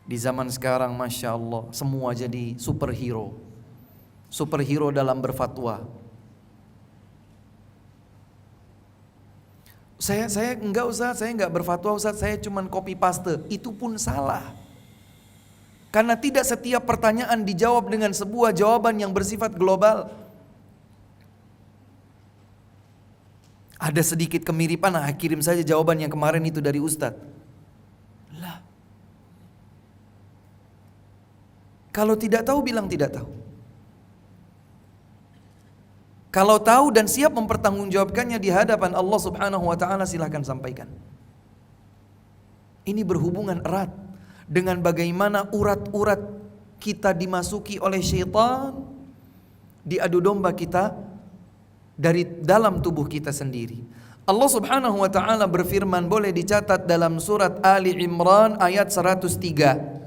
Di zaman sekarang Masya Allah, semua jadi superhero. Superhero dalam berfatwa. Saya enggak Ustaz, saya enggak berfatwa Ustaz, saya cuman copy paste. Itu pun salah. Karena tidak setiap pertanyaan dijawab dengan sebuah jawaban yang bersifat global. Ada sedikit kemiripan, kirim saja jawaban yang kemarin itu dari Ustadz. Lah. Kalau tidak tahu, bilang tidak tahu. Kalau tahu dan siap mempertanggungjawabkannya di hadapan Allah Subhanahu wa ta'ala, silahkan sampaikan. Ini berhubungan erat dengan bagaimana urat-urat kita dimasuki oleh syaitan, diadu domba kita dari dalam tubuh kita sendiri. Allah Subhanahu wa ta'ala berfirman, boleh dicatat dalam surat Ali Imran ayat 103.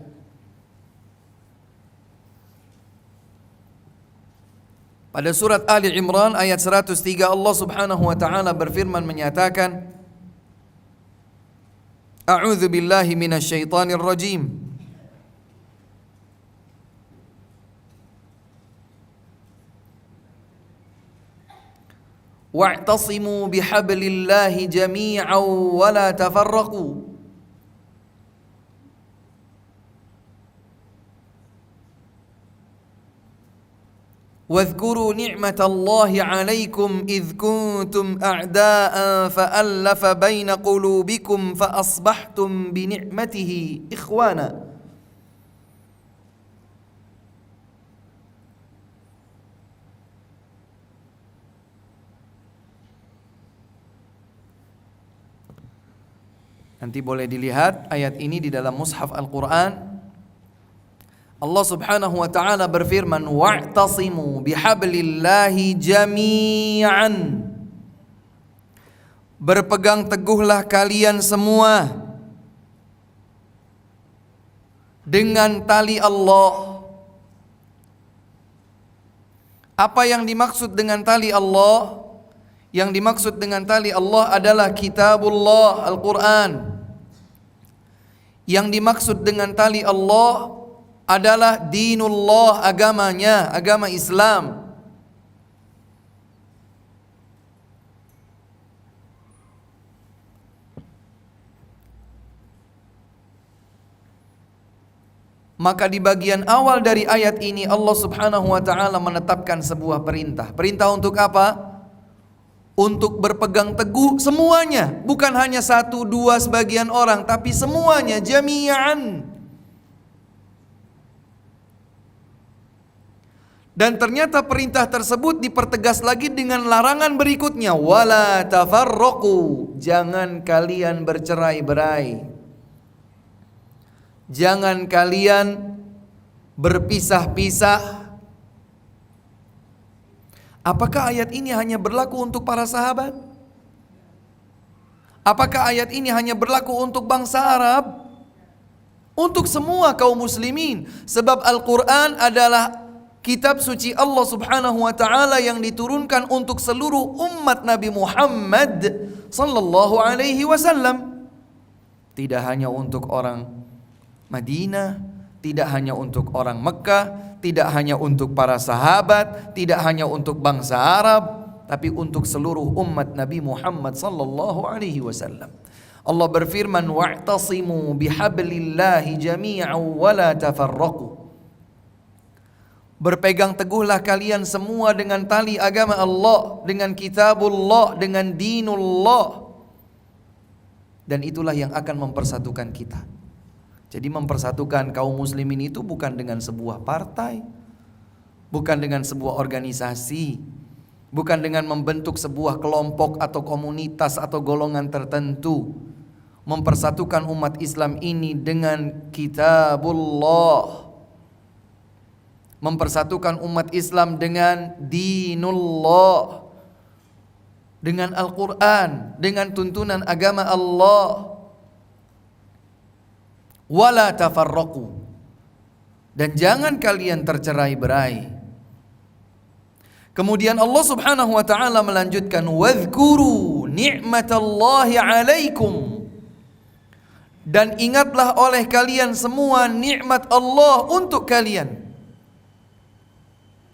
Pada surat Ali Imran ayat 103 Allah Subhanahu wa ta'ala berfirman menyatakan, A'udzu billahi minasy syaithanir rajim. Wa'tasimu bihablillahi jami'an wa la tafarraqu. واذكروا نعمة الله عليكم إذ كنتم أعداء فألف بين قلوبكم فأصبحتم بنعمته إخوانا. Nanti boleh dilihat ayat ini di dalam mushaf Al-Quran. Allah Subhanahu wa ta'ala berfirman, wa'tasimu bihablillahi jami'an. Berpegang teguhlah kalian semua dengan tali Allah. Apa yang dimaksud dengan tali Allah? Yang dimaksud dengan tali Allah adalah kitabullah, Al-Quran. Yang dimaksud dengan tali Allah adalah dinullah, agamanya, agama Islam. Maka di bagian awal dari ayat ini Allah Subhanahu wa ta'ala menetapkan sebuah perintah. Perintah untuk apa? Untuk berpegang teguh semuanya, bukan hanya satu dua sebagian orang, tapi semuanya, jami'an. Dan ternyata perintah tersebut dipertegas lagi dengan larangan berikutnya, wala tafarraqu, jangan kalian bercerai-berai. Jangan kalian berpisah-pisah. Apakah ayat ini hanya berlaku untuk para sahabat? Apakah ayat ini hanya berlaku untuk bangsa Arab? Untuk semua kaum muslimin, sebab Al-Quran adalah kitab suci Allah Subhanahu wa ta'ala yang diturunkan untuk seluruh umat Nabi Muhammad sallallahu alaihi wasallam. Tidak hanya untuk orang Madinah, tidak hanya untuk orang Mekah, tidak hanya untuk para sahabat, tidak hanya untuk bangsa Arab, tapi untuk seluruh umat Nabi Muhammad sallallahu alaihi wasallam. Allah berfirman, wa'tasimu bihablillahi jami'an wa la tafarraqu. Berpegang teguhlah kalian semua dengan tali agama Allah, dengan kitabullah, dengan dinullah. Dan itulah yang akan mempersatukan kita. Jadi mempersatukan kaum muslimin itu bukan dengan sebuah partai, bukan dengan sebuah organisasi, bukan dengan membentuk sebuah kelompok atau komunitas atau golongan tertentu. Mempersatukan umat Islam ini dengan kitabullah, mempersatukan umat Islam dengan dinullah, dengan Al-Quran, dengan tuntunan agama Allah. Wala tafarraqu, dan jangan kalian tercerai-berai. Kemudian Allah Subhanahu wa ta'ala melanjutkan, wadhkuru ni'matallahi alaikum, dan ingatlah oleh kalian semua nikmat Allah untuk kalian.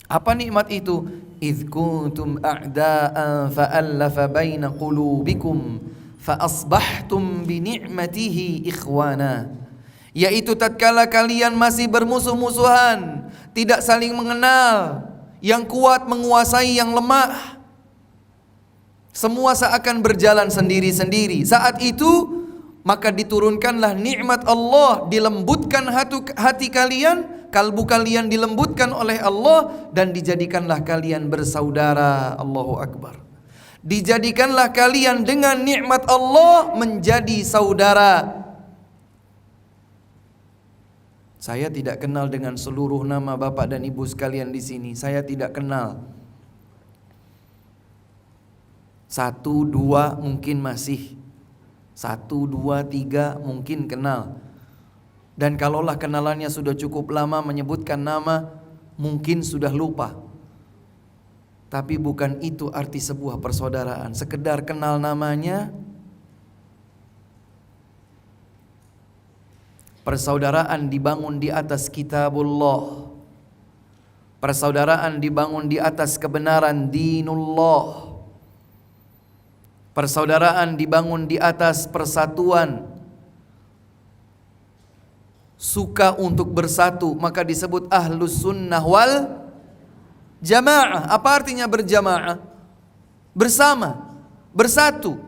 Apa nikmat itu? Idh kuntum a'da'an fa'allafa baina qulubikum fa asbahtum bi ni'matihi ikhwana. Yaitu tatkala kalian masih bermusuh-musuhan, tidak saling mengenal, yang kuat menguasai yang lemah. Semua seakan berjalan sendiri-sendiri. Saat itu maka diturunkanlah nikmat Allah, dilembutkan hati kalian, kalbu kalian dilembutkan oleh Allah, dan dijadikanlah kalian bersaudara. Allahu Akbar. Dijadikanlah kalian dengan nikmat Allah menjadi saudara. Saya tidak kenal dengan seluruh nama bapak dan ibu sekalian di sini. Saya tidak kenal. 1, 2 mungkin masih, 1, 2, 3 mungkin kenal. Dan kalaulah kenalannya sudah cukup lama menyebutkan nama, mungkin sudah lupa. Tapi bukan itu arti sebuah persaudaraan. Sekedar kenal namanya. Persaudaraan dibangun di atas kitabullah. Persaudaraan dibangun di atas kebenaran dinullah. Persaudaraan dibangun di atas persatuan, suka untuk bersatu, maka disebut ahlus sunnah wal jamaah. Apa artinya berjamaah? Bersama, bersatu.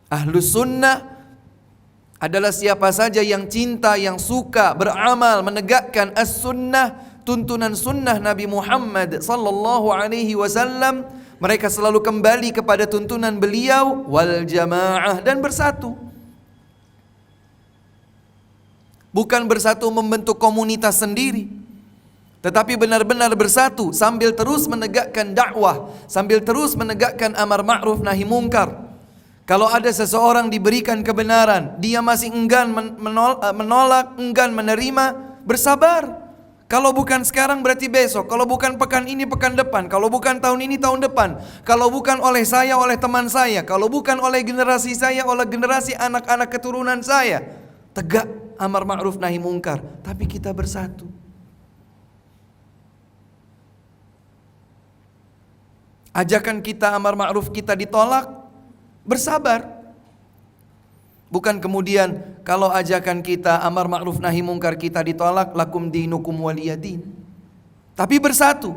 Ahlus sunnah adalah siapa saja yang cinta, yang suka beramal, menegakkan as-sunnah, tuntunan sunnah Nabi Muhammad sallallahu alaihi wasallam. Mereka selalu kembali kepada tuntunan beliau, wal jamaah, dan bersatu. Bukan bersatu membentuk komunitas sendiri, tetapi benar-benar bersatu sambil terus menegakkan dakwah, sambil terus menegakkan amar ma'ruf nahi mungkar. Kalau ada seseorang diberikan kebenaran, dia masih enggan menolak, enggan menerima, bersabar. Kalau bukan sekarang berarti besok. Kalau bukan pekan ini pekan depan. Kalau bukan tahun ini tahun depan. Kalau bukan oleh saya, oleh teman saya. Kalau bukan oleh generasi saya, oleh generasi anak-anak keturunan saya. Tegak amar ma'ruf nahi mungkar. Tapi kita bersatu. Ajakan kita amar ma'ruf kita ditolak, bersabar. Bukan kemudian kalau ajakan kita amar ma'ruf nahi mungkar kita ditolak, lakum dinukum waliyadin. Tapi bersatu.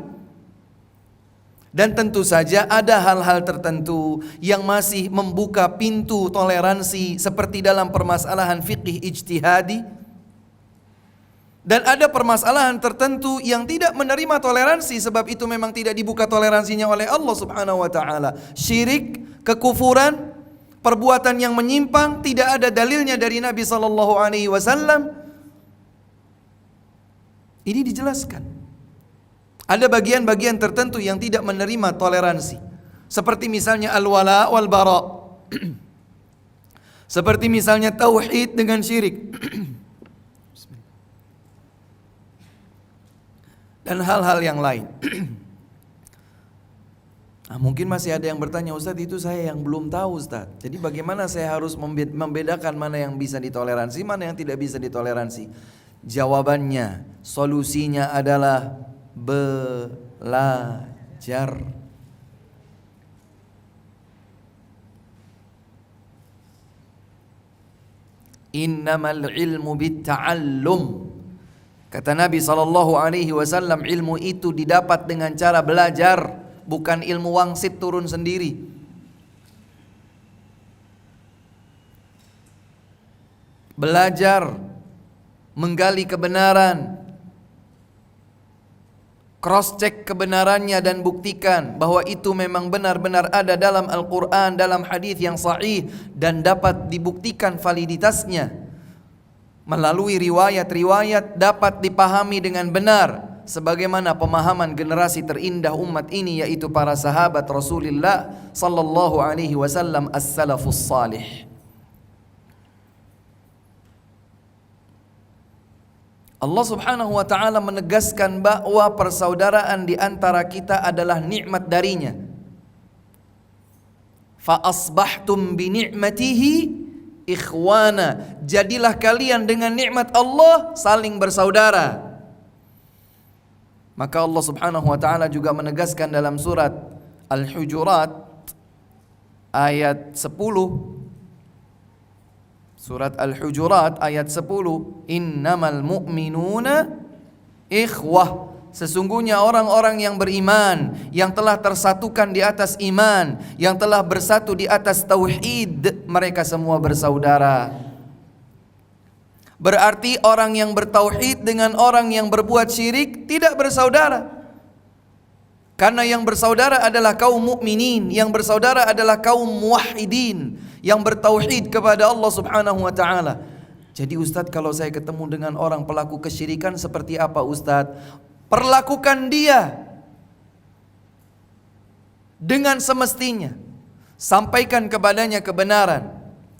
Dan tentu saja ada hal-hal tertentu yang masih membuka pintu toleransi, seperti dalam permasalahan fiqih ijtihadi. Dan ada permasalahan tertentu yang tidak menerima toleransi, sebab itu memang tidak dibuka toleransinya oleh Allah Subhanahu wa taala. Syirik, kekufuran, perbuatan yang menyimpang, tidak ada dalilnya dari Nabi sallallahu alaihi wasallam. Ini dijelaskan. Ada bagian-bagian tertentu yang tidak menerima toleransi. Seperti misalnya al-wala wal bara. Seperti misalnya tauhid dengan syirik. Dan hal-hal yang lain. Nah, mungkin masih ada yang bertanya, Ustadz, itu saya yang belum tahu, Ustadz. Jadi bagaimana saya harus membedakan mana yang bisa ditoleransi, mana yang tidak bisa ditoleransi? Jawabannya, solusinya adalah belajar. Innamal ilmu bitta'allum. Kata Nabi SAW, ilmu itu didapat dengan cara belajar. Bukan ilmu wangsit turun sendiri. Belajar, menggali kebenaran, cross check kebenarannya dan buktikan bahwa itu memang benar-benar ada dalam Al-Quran, dalam hadis yang sahih, dan dapat dibuktikan validitasnya melalui riwayat-riwayat, dapat dipahami dengan benar sebagaimana pemahaman generasi terindah umat ini, yaitu para sahabat Rasulullah sallallahu alaihi wasallam, as-salafus salih. Allah Subhanahu wa taala menegaskan bahwa persaudaraan di antara kita adalah nikmat darinya. Fa asbahtum bi ni'matihi ikhwana. Jadilah kalian dengan nikmat Allah saling bersaudara. Maka Allah Subhanahu wa taala juga menegaskan dalam surat Al-Hujurat ayat 10. Surat Al-Hujurat ayat 10, innamal mu'minuna ikhwah. sesungguhnya orang-orang yang beriman, yang telah tersatukan di atas iman, yang telah bersatu di atas tauhid, mereka semua bersaudara. Berarti orang yang bertauhid dengan orang yang berbuat syirik tidak bersaudara. Karena yang bersaudara adalah kaum mukminin, yang bersaudara adalah kaum muwahhidin, yang bertauhid kepada Allah Subhanahu wa taala. Jadi Ustadz, kalau saya ketemu dengan orang pelaku kesyirikan seperti apa Ustadz? Perlakukan dia dengan semestinya. Sampaikan kepadanya kebenaran.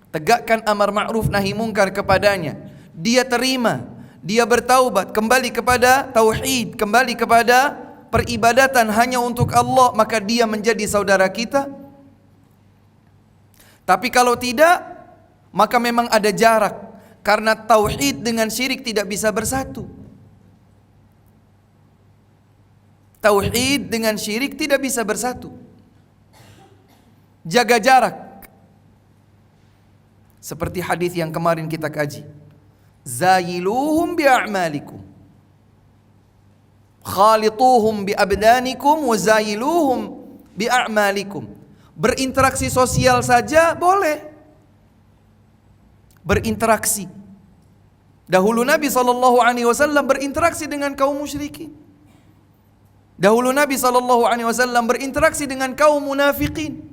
Tegakkan amar ma'ruf nahi mungkar kepadanya. Dia terima, dia bertaubat, kembali kepada tauhid, kembali kepada peribadatan hanya untuk Allah, maka dia menjadi saudara kita. Tapi kalau tidak, maka memang ada jarak. Karena tauhid dengan syirik tidak bisa bersatu. Tauhid dengan syirik tidak bisa bersatu. Jaga jarak. Seperti hadis yang kemarin kita kaji. Zayiluhum bi'a'malikum. Khalituhum bi'abdanikum wa zayiluhum bi'a'malikum. Berinteraksi sosial saja boleh. Berinteraksi. Dahulu Nabi SAW berinteraksi dengan kaum musyrikin. Dahulu Nabi SAW berinteraksi dengan kaum munafikin.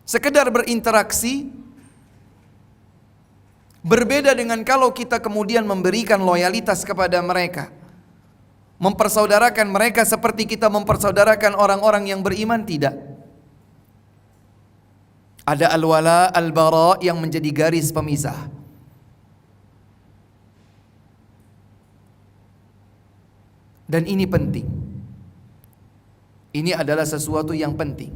Sekedar berinteraksi berbeda dengan kalau kita kemudian memberikan loyalitas kepada mereka, mempersaudarakan mereka seperti kita mempersaudarakan orang-orang yang beriman. Tidak. Ada al-wala al-bara yang menjadi garis pemisah. Dan ini penting. Ini adalah sesuatu yang penting.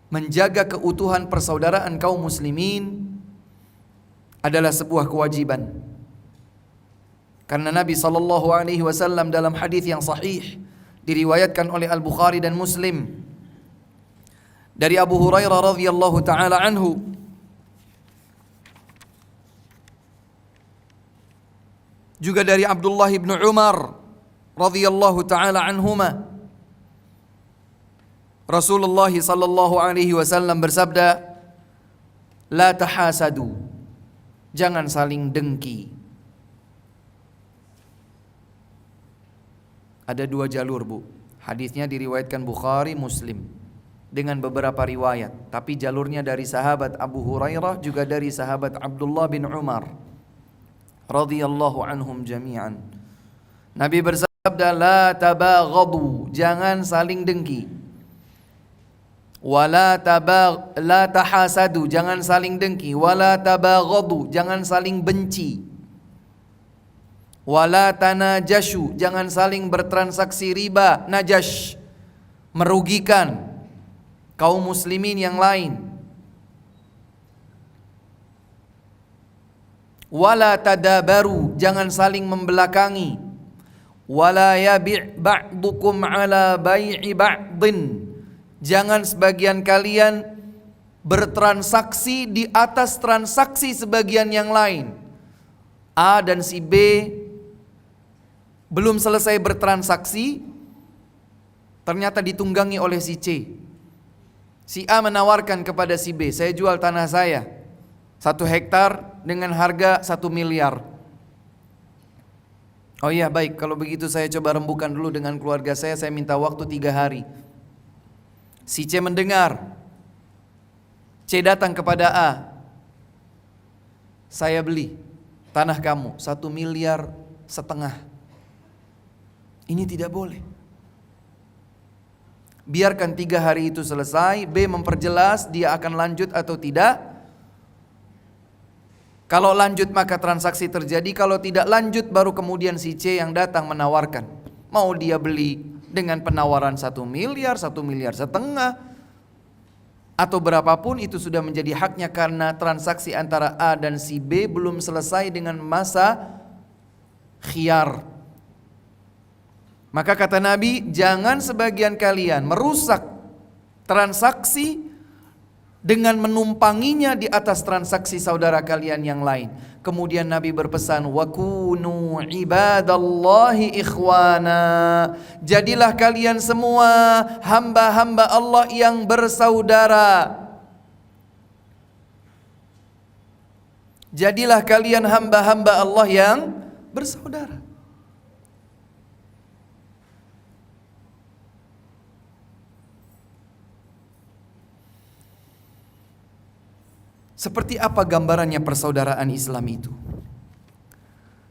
Menjaga keutuhan persaudaraan kaum muslimin adalah sebuah kewajiban. Karena Nabi SAW dalam hadis yang sahih diriwayatkan oleh Al-Bukhari dan Muslim dari Abu Hurairah radhiyallahu taala anhu, juga dari Abdullah bin Umar radhiyallahu taala anhuma, Rasulullah sallallahu alaihi wasallam bersabda, la tahasadu, jangan saling dengki. Ada dua jalur, Bu. Hadisnya diriwayatkan Bukhari, Muslim dengan beberapa riwayat, tapi jalurnya dari sahabat Abu Hurairah juga dari sahabat Abdullah bin Umar radhiyallahu anhum jami'an. Nabi bersabda, la tabaghadu, jangan saling dengki. Wala la tahasadu, jangan saling dengki. Wala tabaghadu, jangan saling benci. Wala tanajashu, jangan saling bertransaksi riba, najash, merugikan kaum muslimin yang lain. Wala tadabaru, jangan saling membelakangi. Wala yabi' ba'dukum ala bai'i ba'din, jangan sebagian kalian bertransaksi di atas transaksi sebagian yang lain. A dan si B belum selesai bertransaksi, ternyata ditunggangi oleh si C. Si A menawarkan kepada si B, saya jual tanah saya 1 hektar dengan harga 1 miliar. Oh iya baik, kalau begitu saya coba rembukan dulu dengan keluarga saya minta waktu 3 hari. Si C mendengar, C datang kepada A, saya beli tanah kamu 1,5 miliar. Ini tidak boleh. Biarkan 3 hari itu selesai, B memperjelas dia akan lanjut atau tidak. Kalau lanjut maka transaksi terjadi, kalau tidak lanjut baru kemudian si C yang datang menawarkan. Mau dia beli dengan penawaran 1 miliar, 1,5 miliar, atau berapapun itu sudah menjadi haknya karena transaksi antara A dan si B belum selesai dengan masa khiyar. Maka kata Nabi, jangan sebagian kalian merusak transaksi dengan menumpanginya di atas transaksi saudara kalian yang lain. Kemudian Nabi berpesan, wa kunu ibadallahi ikhwana. Jadilah kalian semua hamba-hamba Allah yang bersaudara. Jadilah kalian hamba-hamba Allah yang bersaudara. Seperti apa gambarannya persaudaraan Islam itu?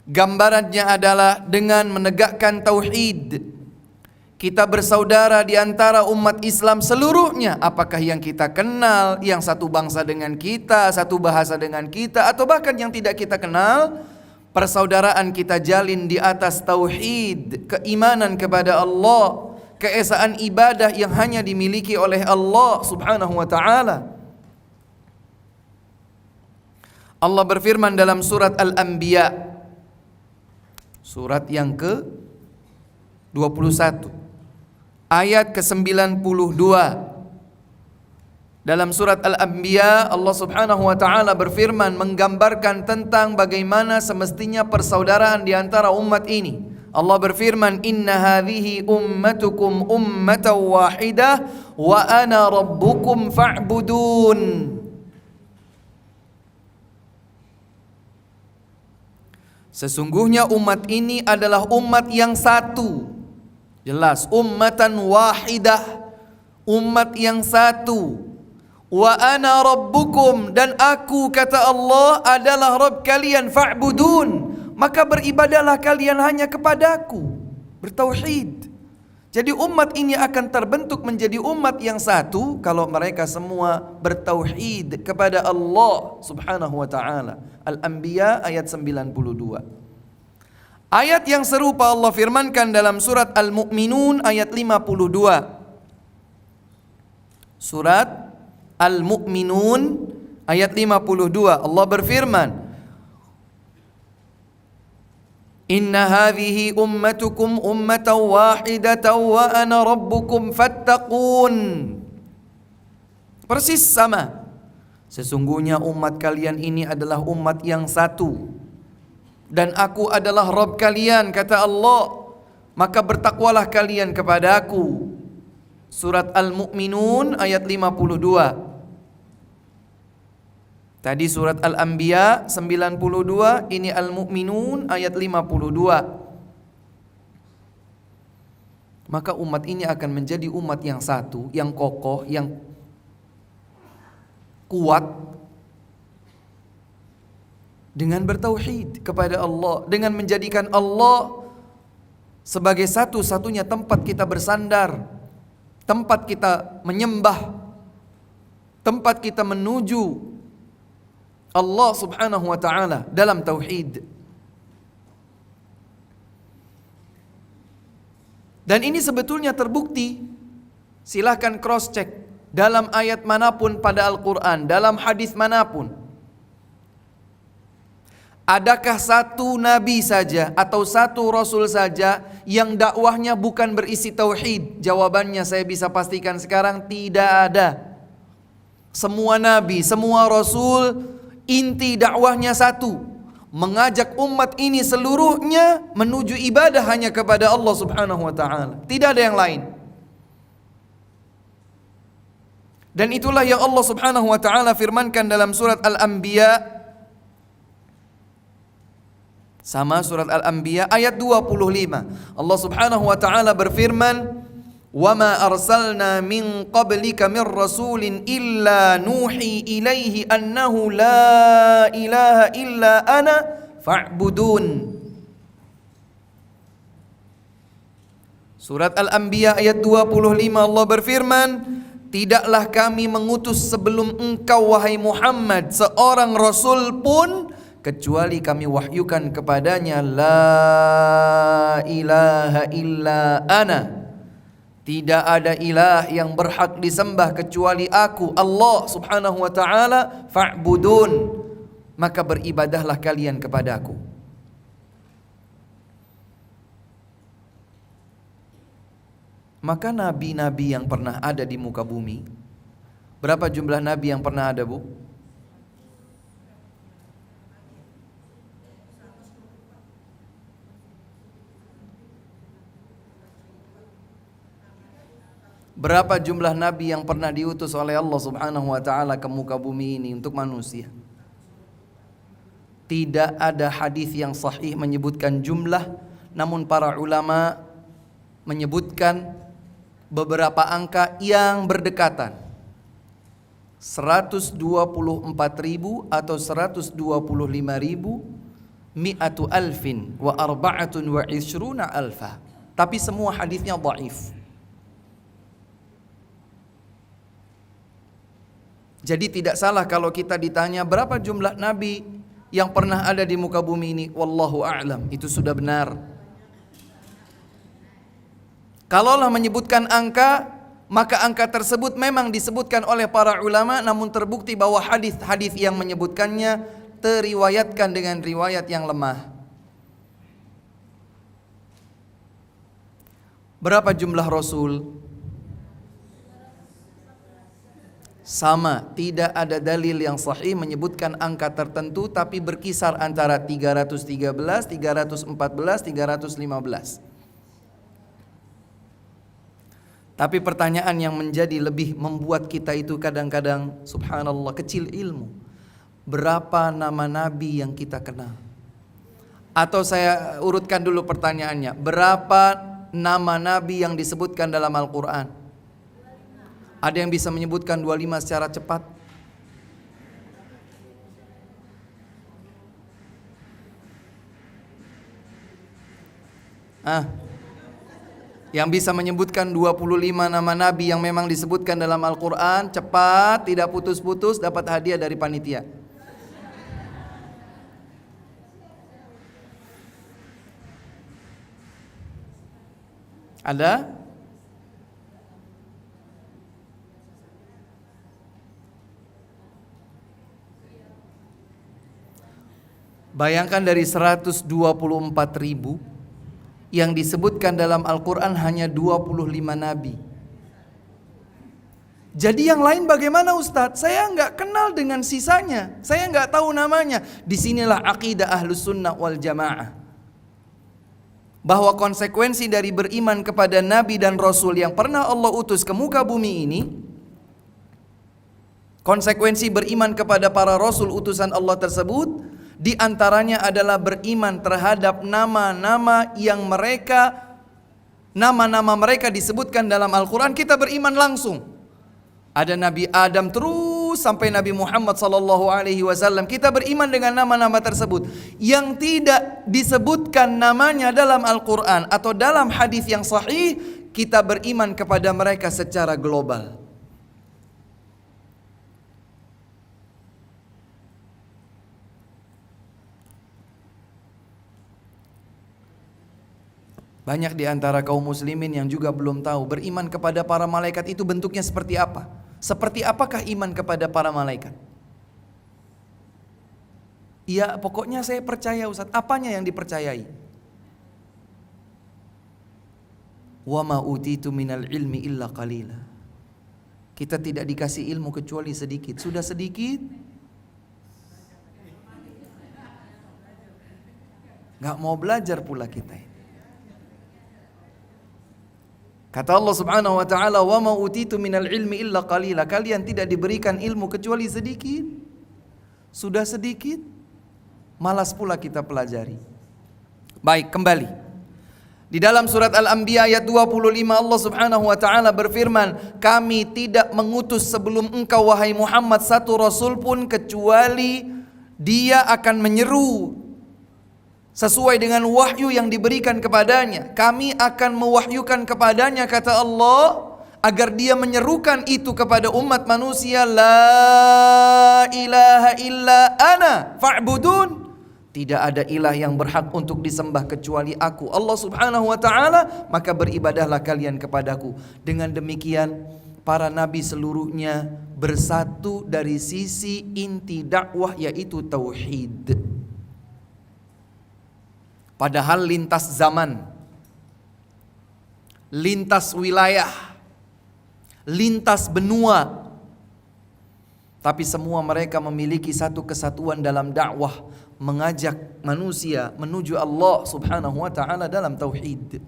Gambarannya adalah dengan menegakkan tauhid. Kita bersaudara di antara umat Islam seluruhnya, apakah yang kita kenal, yang satu bangsa dengan kita, satu bahasa dengan kita, atau bahkan yang tidak kita kenal. Persaudaraan kita jalin di atas tauhid, keimanan kepada Allah, keesaan ibadah yang hanya dimiliki oleh Allah Subhanahu wa ta'ala. Allah berfirman dalam surat Al-Anbiya, surat yang ke-21, ayat ke-92. Dalam surat Al-Anbiya, Allah Subhanahu wa ta'ala berfirman menggambarkan tentang bagaimana semestinya persaudaraan di antara umat ini. Allah berfirman, inna hadhihi ummatukum ummatan wahidah wa ana rabbukum fa'budun. Sesungguhnya umat ini adalah umat yang satu. Jelas, ummatan wahidah, umat yang satu. Wa ana rabbukum, dan aku, kata Allah, adalah Rabb kalian, fa'budun. Maka beribadahlah kalian hanya kepadaku. Bertauhid. Jadi umat ini akan terbentuk menjadi umat yang satu kalau mereka semua bertauhid kepada Allah Subhanahu wa ta'ala. Al-Anbiya ayat 92. Ayat yang serupa Allah firmankan dalam surat Al-Mu'minun ayat 52. Surat Al-Mu'minun ayat 52. Allah berfirman, inna hadhihi ummatukum ummatan wahidatan wa ana rabbukum fattaqun. Persis sama. Sesungguhnya umat kalian ini adalah umat yang satu, dan aku adalah Rabb kalian, kata Allah, maka bertakwalah kalian kepada aku. Surat Al-Mu'minun ayat 52. Tadi surat Al-Anbiya 92, ini Al-Mu'minun ayat 52. Maka umat ini akan menjadi umat yang satu, yang kokoh, yang kuat dengan bertauhid kepada Allah, dengan menjadikan Allah sebagai satu-satunya tempat kita bersandar, tempat kita menyembah, tempat kita menuju Allah Subhanahu wa ta'ala dalam tauhid. Dan ini sebetulnya terbukti, silahkan cross check dalam ayat manapun pada Al-Quran, dalam hadis manapun. Adakah satu nabi saja atau satu rasul saja yang dakwahnya bukan berisi tauhid? Jawabannya saya bisa pastikan sekarang, tidak ada. Semua nabi, semua rasul, inti dakwahnya satu, mengajak umat ini seluruhnya menuju ibadah hanya kepada Allah Subhanahu wa ta'ala. Tidak ada yang lain. Dan itulah yang Allah Subhanahu wa ta'ala firmankan dalam surat Al-Anbiya, sama surat Al-Anbiya ayat 25. Allah Subhanahu wa ta'ala berfirman, wa ma arsalna min qablika min rasulin illa nuhi ilaihi annahu la ilaha illa ana fa'budun. Surat Al-Anbiya ayat 25, Allah berfirman, tidaklah kami mengutus sebelum engkau wahai Muhammad seorang rasul pun kecuali kami wahyukan kepadanya la ilaha illa ana. Tidak ada ilah yang berhak disembah kecuali aku, Allah Subhanahu wa ta'ala, fa'budun. Maka beribadahlah kalian kepadaku. Maka nabi-nabi yang pernah ada di muka bumi, Berapa jumlah nabi yang pernah ada, Bu? Berapa jumlah nabi yang pernah diutus oleh Allah Subhanahu wa taala ke muka bumi ini untuk manusia? Tidak ada hadis yang sahih menyebutkan jumlah, namun para ulama menyebutkan beberapa angka yang berdekatan. 124.000 atau 125.000, mi'atu alfin wa arba'atun wa ishruna alfa. Tapi semua hadisnya dhaif. Jadi tidak salah kalau kita ditanya berapa jumlah nabi yang pernah ada di muka bumi ini, wallahu a'lam, itu sudah benar. Kalaulah menyebutkan angka, maka angka tersebut memang disebutkan oleh para ulama, namun terbukti bahwa hadis-hadis yang menyebutkannya teriwayatkan dengan riwayat yang lemah. Berapa jumlah rasul? Sama, tidak ada dalil yang sahih menyebutkan angka tertentu, tapi berkisar antara 313, 314, 315. Tapi pertanyaan yang menjadi lebih membuat kita itu kadang-kadang subhanallah kecil ilmu. Berapa nama nabi yang kita kenal? Atau saya urutkan dulu pertanyaannya, berapa nama nabi yang disebutkan dalam Al-Quran? Ada yang bisa menyebutkan 25 secara cepat? Yang bisa menyebutkan 25 nama nabi yang memang disebutkan dalam Al-Quran, cepat, tidak putus-putus, dapat hadiah dari panitia. Ada? Bayangkan dari 124.000 yang disebutkan dalam Al-Quran hanya 25 nabi. Jadi yang lain bagaimana Ustadz? Saya nggak kenal dengan sisanya, saya nggak tahu namanya. Disinilah akidah Ahlus Sunnah wal Jamaah, bahwa konsekuensi dari beriman kepada nabi dan rasul yang pernah Allah utus ke muka bumi ini, konsekuensi beriman kepada para rasul utusan Allah tersebut, di antaranya adalah beriman terhadap nama-nama yang nama-nama mereka disebutkan dalam Al-Quran. Kita beriman langsung. Ada Nabi Adam terus sampai Nabi Muhammad SAW. Kita beriman dengan nama-nama tersebut. Yang tidak disebutkan namanya dalam Al-Quran atau dalam hadis yang sahih, kita beriman kepada mereka secara global. Banyak di antara kaum muslimin yang juga belum tahu beriman kepada para malaikat itu bentuknya seperti apa. Seperti apakah iman kepada para malaikat? Ya pokoknya saya percaya Ustaz. Apanya yang dipercayai? Wa ma utitu minal ilmi illa qalila. Kita tidak dikasih ilmu kecuali sedikit. Sudah sedikit, gak mau belajar pula kita ini. Kata Allah Subhanahu wa taala, "Wa ma utitu minal ilmi illa qalila." Kalian tidak diberikan ilmu kecuali sedikit. Sudah sedikit, malas pula kita pelajari. Baik, kembali. Di dalam surat Al-Anbiya ayat 25 Allah Subhanahu wa taala berfirman, "Kami tidak mengutus sebelum engkau wahai Muhammad satu rasul pun kecuali dia akan menyeru sesuai dengan wahyu yang diberikan kepadanya. Kami akan mewahyukan kepadanya," kata Allah, "agar dia menyerukan itu kepada umat manusia, la ilaha illa ana fa'budun." Tidak ada ilah yang berhak untuk disembah kecuali aku, Allah Subhanahu wa taala, maka beribadahlah kalian kepadaku. Dengan demikian para nabi seluruhnya bersatu dari sisi inti dakwah, yaitu tauhid. Padahal lintas zaman, lintas wilayah, lintas benua, tapi semua mereka memiliki satu kesatuan dalam dakwah, mengajak manusia menuju Allah Subhanahu wa taala dalam tauhid.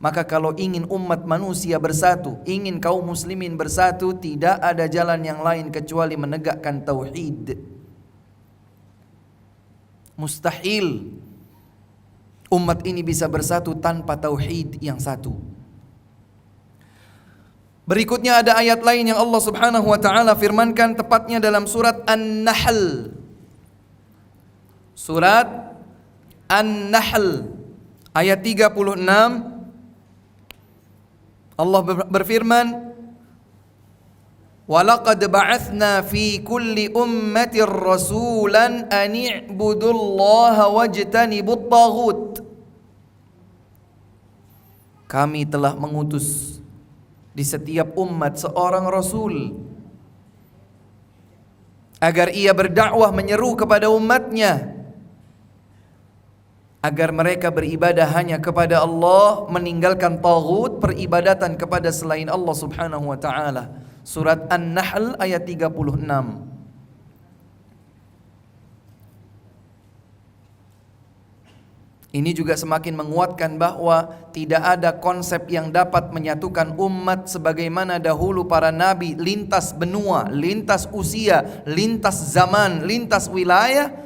Maka kalau ingin umat manusia bersatu, ingin kaum muslimin bersatu, tidak ada jalan yang lain kecuali menegakkan tauhid. Mustahil umat ini bisa bersatu tanpa tauhid yang satu. Berikutnya ada ayat lain yang Allah Subhanahu wa taala firmankan, tepatnya dalam surat An-Nahl. Surat An-Nahl ayat 36. Allah berfirman, "Walaqad ba'atsna fi kulli ummatin rasulan an i'budullaha wajtanibut taghut." Kami telah mengutus di setiap umat seorang rasul agar ia berdakwah menyeru kepada umatnya agar mereka beribadah hanya kepada Allah, meninggalkan taghut, peribadatan kepada selain Allah Subhanahu wa taala. Surat An-Nahl ayat 36. Ini juga semakin menguatkan bahwa tidak ada konsep yang dapat menyatukan umat sebagaimana dahulu para nabi, lintas benua, lintas usia, lintas zaman, lintas wilayah,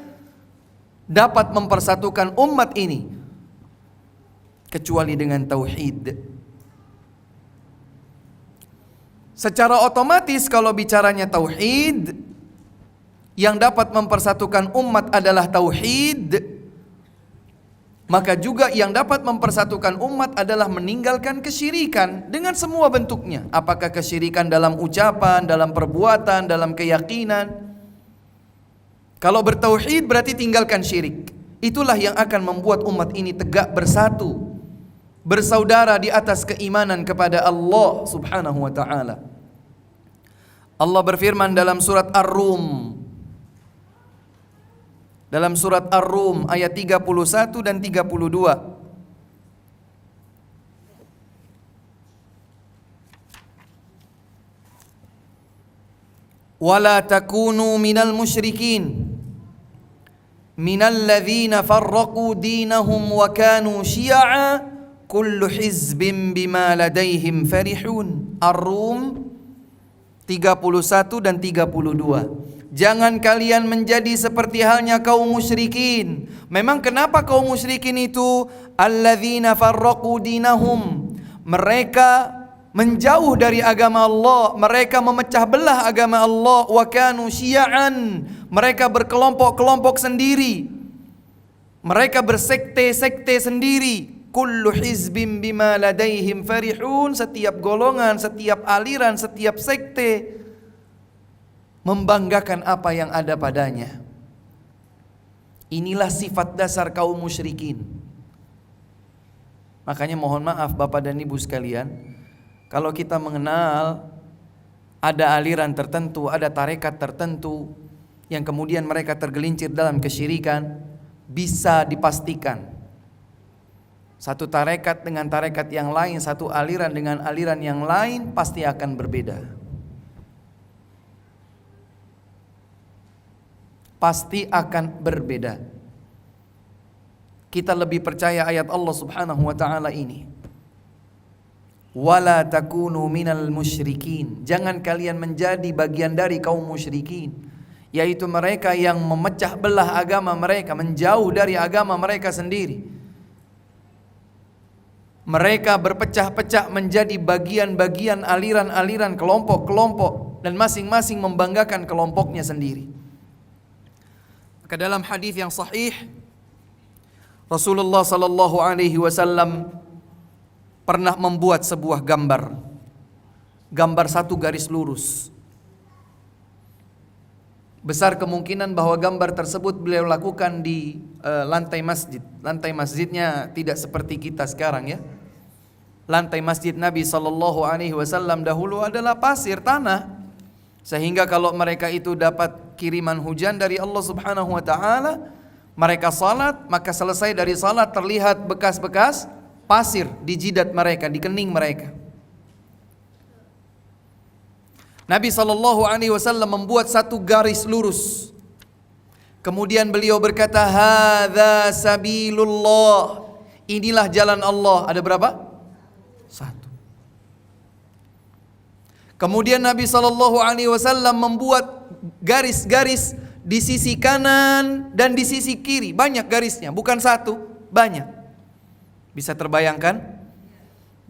dapat mempersatukan umat ini kecuali dengan tauhid. Secara otomatis kalau bicaranya tauhid, yang dapat mempersatukan umat adalah tauhid, maka juga yang dapat mempersatukan umat adalah meninggalkan kesyirikan dengan semua bentuknya. Apakah kesyirikan dalam ucapan, dalam perbuatan, dalam keyakinan. Kalau bertauhid berarti tinggalkan syirik. Itulah yang akan membuat umat ini tegak bersatu, bersaudara di atas keimanan kepada Allah Subhanahu wa taala. Allah berfirman dalam surat Ar-Rum, dalam surat Ar-Rum ayat 31 dan 32. Wala takunu minal musyrikin minal ladzina farraqu dinahum wa kanu syi'a kullu hizbin bima ladaihim farihun. Ar-Rum 31 dan 32. Jangan kalian menjadi seperti halnya kaum musyrikin. Memang kenapa kaum musyrikin itu? Alladzina farraqu dinahum. Mereka menjauh dari agama Allah, mereka memecah belah agama Allah. Wa kanu syi'an. Mereka berkelompok-kelompok sendiri. Mereka bersekte-sekte sendiri. Kullu hizbin bima ladaihim farihun. Setiap golongan, setiap aliran, setiap sekte membanggakan apa yang ada padanya. Inilah sifat dasar kaum musyrikin. Makanya mohon maaf Bapak dan Ibu sekalian, kalau kita mengenal ada aliran tertentu, ada tarekat tertentu yang kemudian mereka tergelincir dalam kesyirikan, bisa dipastikan satu tarekat dengan tarekat yang lain, satu aliran dengan aliran yang lain pasti akan berbeda. Pasti akan berbeda. Kita lebih percaya ayat Allah Subhanahu wa taala ini. Wala takunu minal musyrikin. Jangan kalian menjadi bagian dari kaum musyrikin, yaitu mereka yang memecah belah agama mereka, menjauh dari agama mereka sendiri. Mereka berpecah-pecah menjadi bagian-bagian, aliran-aliran, kelompok-kelompok, dan masing-masing membanggakan kelompoknya sendiri. Maka dalam hadis yang sahih, Rasulullah sallallahu alaihi wasallam pernah membuat sebuah gambar satu garis lurus. Besar kemungkinan bahwa gambar tersebut beliau lakukan di lantai masjid. Lantai masjidnya tidak seperti kita sekarang ya. Lantai masjid Nabi sallallahu alaihi wasallam dahulu adalah pasir, tanah. Sehingga kalau mereka itu dapat kiriman hujan dari Allah Subhanahu wa taala, mereka salat, maka selesai dari salat terlihat bekas-bekas pasir di jidat mereka, di kening mereka. Nabi SAW membuat satu garis lurus. Kemudian beliau berkata, hadza sabilullah. Inilah jalan Allah. Ada berapa? Satu. Kemudian Nabi SAW membuat garis-garis di sisi kanan dan di sisi kiri. Banyak garisnya, bukan satu, banyak. Bisa terbayangkan?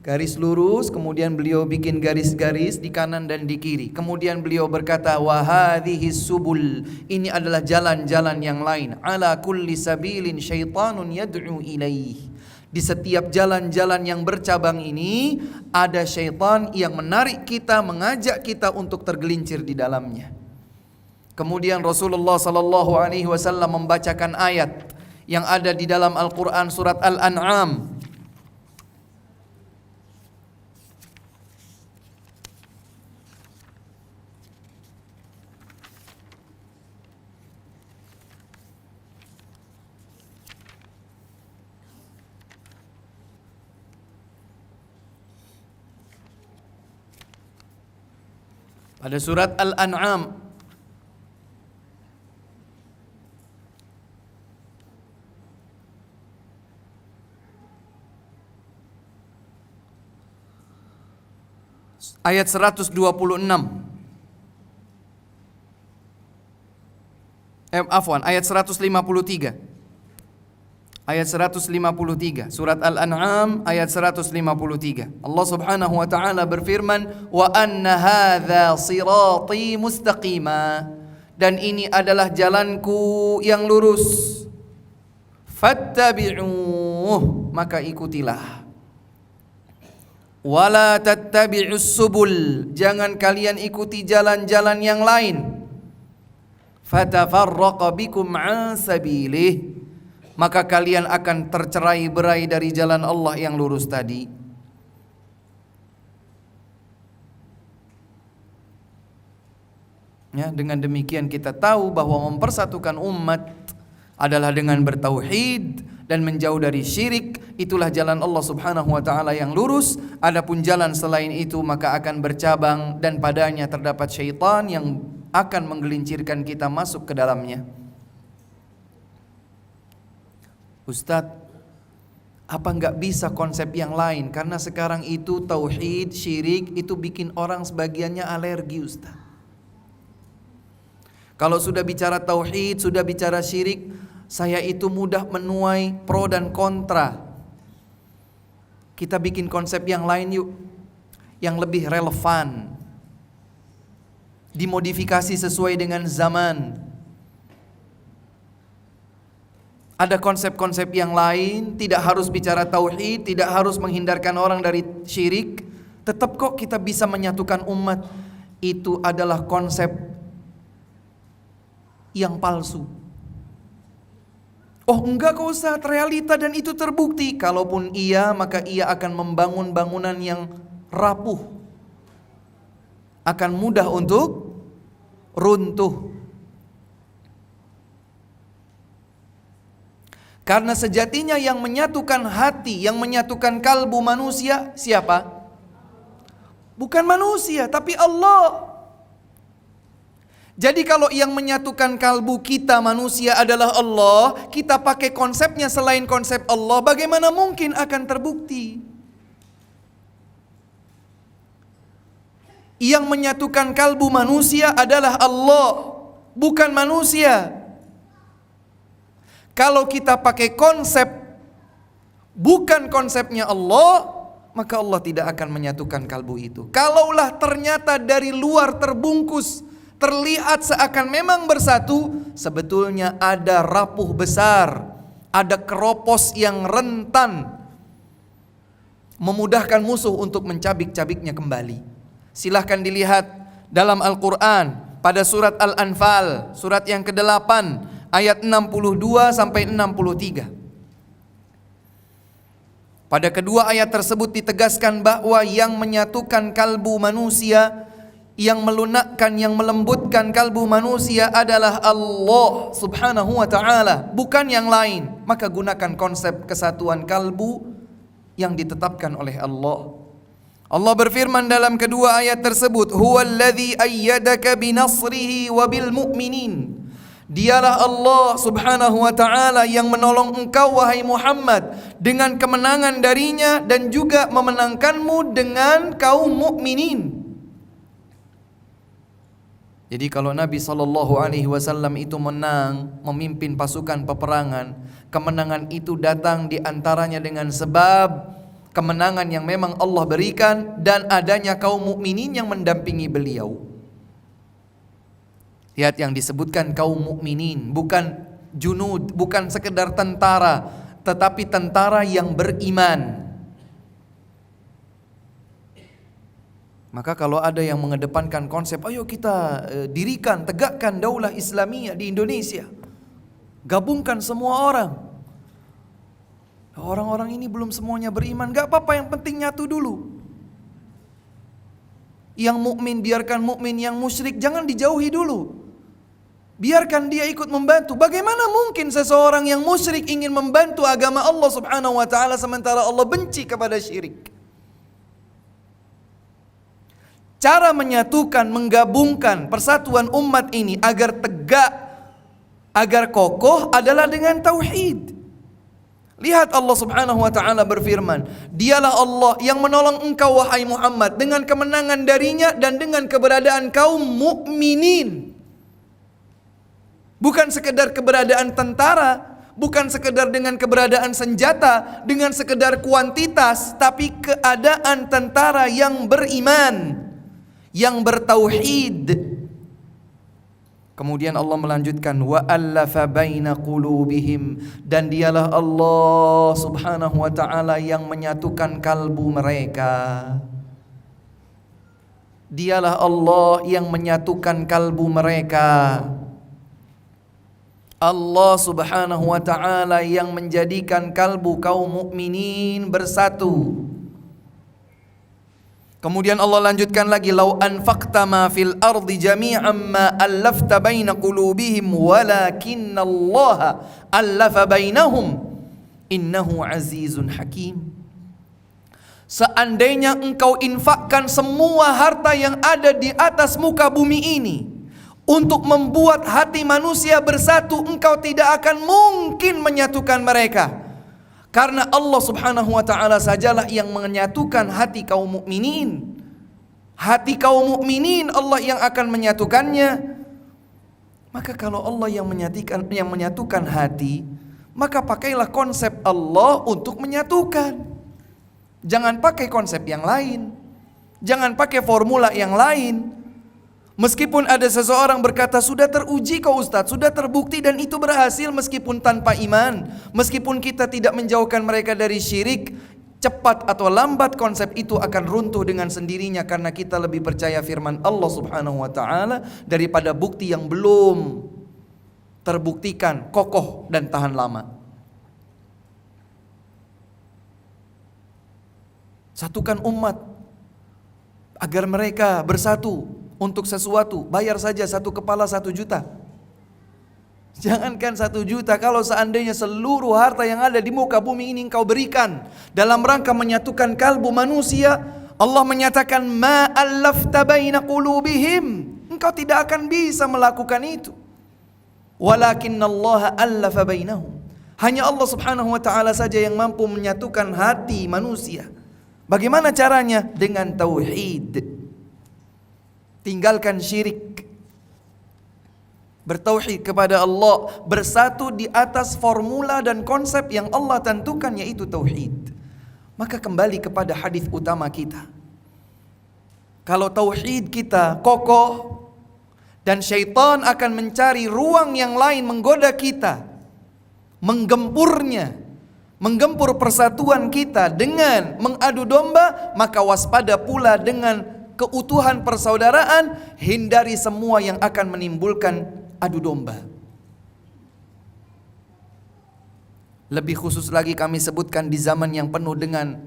Garis lurus, kemudian beliau bikin garis-garis di kanan dan di kiri. Kemudian beliau berkata, wa hadhihi subul, ini adalah jalan-jalan yang lain. Ala kulli sabilin syaitanun yad'u ilaih. Di setiap jalan-jalan yang bercabang ini ada syaitan yang menarik kita, mengajak kita untuk tergelincir di dalamnya. Kemudian Rasulullah SAW membacakan ayat yang ada di dalam Al-Quran surat Al-An'am. Pada surat Al-An'am ayat 126. Ayat 153. Ayat 153, surat Al-An'am ayat 153. Allah Subhanahu wa taala berfirman, "Wa anna hadza sirati mustaqima." Dan ini adalah jalanku yang lurus. Fattabi'uh, maka ikutilah. Wala tattabi'us subul, jangan kalian ikuti jalan-jalan yang lain. Fatafarraqa bikum an sabilih, maka kalian akan tercerai-berai dari jalan Allah yang lurus tadi. Ya, dengan demikian kita tahu bahwa mempersatukan umat adalah dengan bertauhid dan menjauh dari syirik. Itulah jalan Allah Subhanahu wa taala yang lurus. Adapun jalan selain itu maka akan bercabang dan padanya terdapat syaitan yang akan menggelincirkan kita masuk ke dalamnya. Ustadz, apa enggak bisa konsep yang lain? Karena sekarang itu tauhid, syirik itu bikin orang sebagiannya alergi, Ustadz. Kalau sudah bicara tauhid, sudah bicara syirik, saya itu mudah menuai pro dan kontra. Kita bikin konsep yang lain yuk, yang lebih relevan, dimodifikasi sesuai dengan zaman. Ada konsep-konsep yang lain, tidak harus bicara tauhid, tidak harus menghindarkan orang dari syirik, tetap kok kita bisa menyatukan umat. Itu adalah konsep yang palsu. Oh enggak kok Ustaz, realita dan itu terbukti. Kalaupun iya, maka ia akan membangun bangunan yang rapuh, akan mudah untuk runtuh. Karena sejatinya yang menyatukan hati, yang menyatukan kalbu manusia siapa? Bukan manusia, tapi Allah. Jadi kalau yang menyatukan kalbu kita manusia adalah Allah, kita pakai konsepnya selain konsep Allah, bagaimana mungkin akan terbukti? Yang menyatukan kalbu manusia adalah Allah, bukan manusia. Kalau kita pakai konsep bukan konsepnya Allah, maka Allah tidak akan menyatukan kalbu itu. Kalaulah ternyata dari luar terbungkus, terlihat seakan memang bersatu, sebetulnya ada rapuh besar, ada keropos yang rentan, memudahkan musuh untuk mencabik-cabiknya kembali. Silahkan dilihat dalam Al-Quran pada surat Al-Anfal, surat yang ke-8, ayat 62 sampai 63. Pada kedua ayat tersebut ditegaskan bahwa yang menyatukan kalbu manusia, yang melunakkan, yang melembutkan kalbu manusia adalah Allah Subhanahu wa ta'ala, bukan yang lain. Maka gunakan konsep kesatuan kalbu yang ditetapkan oleh Allah. Allah berfirman dalam kedua ayat tersebut, huwallazi ayyadaka binasrihi wa bil mu'minin. Dialah Allah subhanahu wa ta'ala yang menolong engkau wahai Muhammad dengan kemenangan darinya dan juga memenangkanmu dengan kaum mukminin. Jadi kalau Nabi SAW itu menang, memimpin pasukan peperangan, kemenangan itu datang diantaranya dengan sebab kemenangan yang memang Allah berikan dan adanya kaum mukminin yang mendampingi beliau. Lihat yang disebutkan kaum mukminin, bukan junud, bukan sekedar tentara, tetapi tentara yang beriman. Maka kalau ada yang mengedepankan konsep, ayo kita dirikan, tegakkan daulah Islamiyah di Indonesia, gabungkan semua orang. Orang-orang ini belum semuanya beriman, gak apa-apa, yang penting nyatu dulu. Yang mukmin biarkan mukmin, yang musyrik jangan dijauhi dulu. Biarkan dia ikut membantu. Bagaimana mungkin seseorang yang musyrik ingin membantu agama Allah subhanahu wa ta'ala sementara Allah benci kepada syirik? Cara menyatukan, menggabungkan persatuan umat ini agar tegak, agar kokoh adalah dengan tauhid. Lihat Allah subhanahu wa ta'ala berfirman, dialah Allah yang menolong engkau wahai Muhammad dengan kemenangan darinya dan dengan keberadaan kaum mukminin. Bukan sekedar keberadaan tentara, bukan sekedar dengan keberadaan senjata, dengan sekedar kuantitas, tapi keadaan tentara yang beriman, yang bertauhid. Kemudian Allah melanjutkan, wa allafa baina qulubihim, dan dialah Allah subhanahu wa ta'ala yang menyatukan kalbu mereka. Dialah Allah yang menyatukan kalbu mereka. Allah subhanahu wa ta'ala yang menjadikan kalbu kaum mukminin bersatu. Kemudian Allah lanjutkan lagi, lau anfaqta ma fil ardi jami'an ma allafta baina qulubihim walakinallaha allafa bainahum innahu azizun hakim. Seandainya engkau infakkan semua harta yang ada di atas muka bumi ini untuk membuat hati manusia bersatu, engkau tidak akan mungkin menyatukan mereka. Karena Allah subhanahu wa ta'ala sajalah yang menyatukan hati kaum mukminin. Hati kaum mukminin Allah yang akan menyatukannya. Maka kalau Allah yang menyatukan hati, maka pakailah konsep Allah untuk menyatukan. Jangan pakai konsep yang lain. Jangan pakai formula yang lain. Meskipun ada seseorang berkata, sudah teruji kau Ustadz, sudah terbukti dan itu berhasil meskipun tanpa iman. Meskipun kita tidak menjauhkan mereka dari syirik, cepat atau lambat konsep itu akan runtuh dengan sendirinya karena kita lebih percaya firman Allah subhanahu wa ta'ala daripada bukti yang belum terbuktikan kokoh dan tahan lama. Satukan umat agar mereka bersatu. Untuk sesuatu, bayar saja 1 kepala 1 juta. Jangankan 1 juta, kalau seandainya seluruh harta yang ada di muka bumi ini engkau berikan dalam rangka menyatukan kalbu manusia, Allah menyatakan ma allafta baina qulubihim, engkau tidak akan bisa melakukan itu. Walakinallaha allafa bainahum, hanya Allah subhanahu wa ta'ala saja yang mampu menyatukan hati manusia. Bagaimana caranya? Dengan tauhid. Tinggalkan syirik, bertauhid kepada Allah, bersatu di atas formula dan konsep yang Allah tentukan, yaitu tauhid. Maka kembali kepada hadis utama kita. Kalau tauhid kita kokoh dan syaitan akan mencari ruang yang lain menggoda kita, menggempur persatuan kita dengan mengadu domba, maka waspada pula dengan keutuhan persaudaraan, hindari semua yang akan menimbulkan adu domba. Lebih khusus lagi kami sebutkan di zaman yang penuh dengan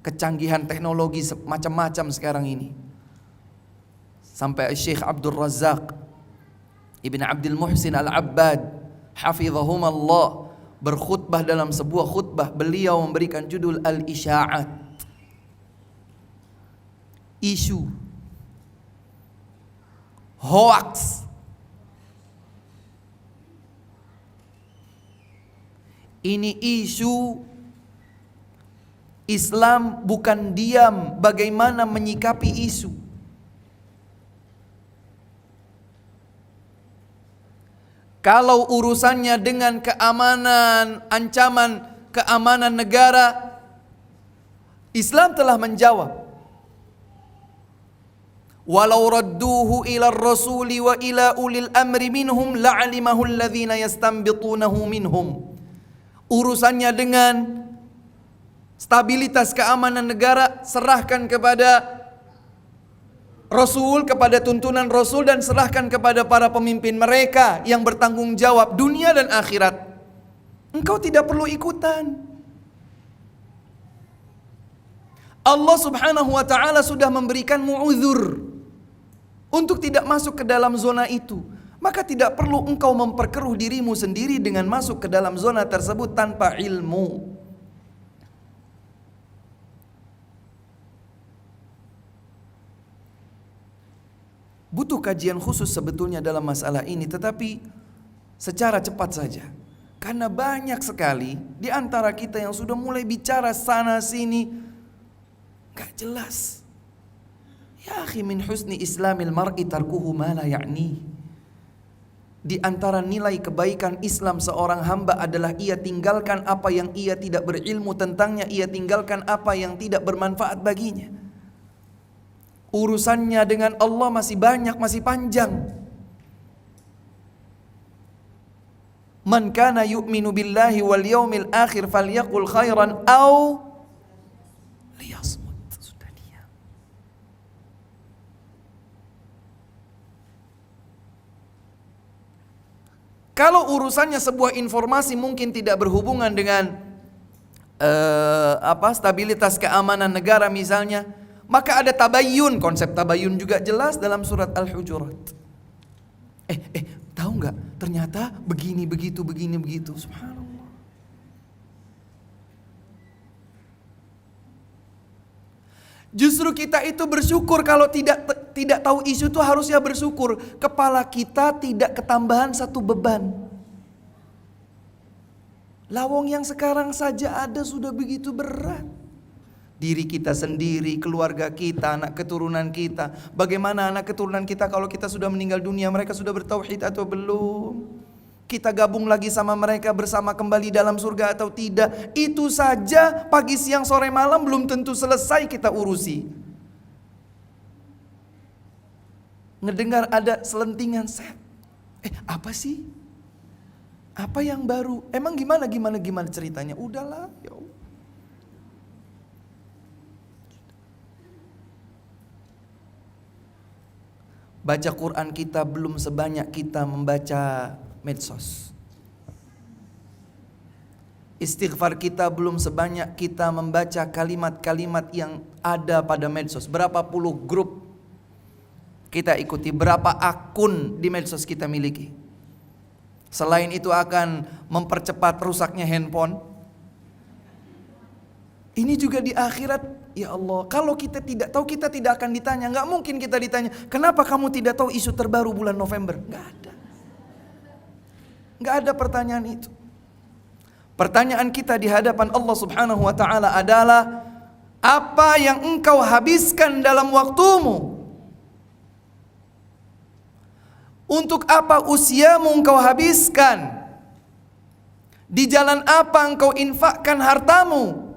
kecanggihan teknologi macam-macam sekarang ini. Sampai Syekh Abdul Razak Ibn Abdul Muhsin Al-Abbad hafizahumullah berkhutbah, dalam sebuah khutbah beliau memberikan judul Al-Isya'at. isu, hoax. Ini isu Islam bukan diam bagaimana menyikapi isu. Kalau urusannya dengan keamanan, ancaman keamanan negara, Islam telah menjawab. Walau radduhu ila rasuli wa ila ulil amri minhum la'alimahu alladhina yastanbitunahu minhum. Urusannya dengan stabilitas keamanan negara serahkan kepada Rasul, kepada tuntunan Rasul, dan serahkan kepada para pemimpin mereka yang bertanggung jawab dunia dan akhirat. Engkau tidak perlu ikutan. Allah subhanahu wa ta'ala sudah memberikanmu uzur untuk tidak masuk ke dalam zona itu. Maka tidak perlu engkau memperkeruh dirimu sendiri dengan masuk ke dalam zona tersebut tanpa ilmu. Butuh kajian khusus sebetulnya dalam masalah ini, tetapi secara cepat saja. Karena banyak sekali di antara kita yang sudah mulai bicara sana sini, gak jelas. Ya akhi, min husni islamil mar'i tarkuhu ma la ya'ni. Di antara nilai kebaikan Islam seorang hamba adalah ia tinggalkan apa yang ia tidak berilmu tentangnya, ia tinggalkan apa yang tidak bermanfaat baginya. Urusannya dengan Allah masih banyak, masih panjang. Man kana yu'minu billahi wal yawmil akhir falyaqul khairan aw liyasmut. Sudah diam. Kalau urusannya sebuah informasi mungkin tidak berhubungan dengan stabilitas keamanan negara misalnya, maka ada tabayyun. Konsep tabayyun juga jelas dalam surat Al-Hujurat. Tahu nggak? Ternyata begini begitu. Subhanallah. Justru kita itu bersyukur kalau tidak tahu isu itu, harusnya bersyukur. Kepala kita tidak ketambahan satu beban. Lawang yang sekarang saja ada sudah begitu berat. Diri kita sendiri, keluarga kita, anak keturunan kita. Bagaimana anak keturunan kita kalau kita sudah meninggal dunia, mereka sudah bertauhid atau belum? Kita gabung lagi sama mereka bersama kembali dalam surga atau tidak? Itu saja pagi, siang, sore, malam belum tentu selesai kita urusi. Ngedengar ada selentingan set. Apa sih? Apa yang baru? Emang gimana ceritanya? Udahlah, ya Allah. Baca Quran kita belum sebanyak kita membaca medsos. Istighfar kita belum sebanyak kita membaca kalimat-kalimat yang ada pada medsos. Berapa puluh grup kita ikuti, berapa akun di medsos kita miliki. Selain itu akan mempercepat rusaknya handphone. Ini juga di akhirat. Ya Allah, kalau kita tidak tahu, kita tidak akan ditanya. Gak mungkin kita ditanya, kenapa kamu tidak tahu isu terbaru bulan November? Gak ada pertanyaan itu. Pertanyaan kita di hadapan Allah subhanahu wa ta'ala adalah, apa yang engkau habiskan dalam waktumu? Untuk apa usiamu engkau habiskan? Di jalan apa engkau infakkan hartamu?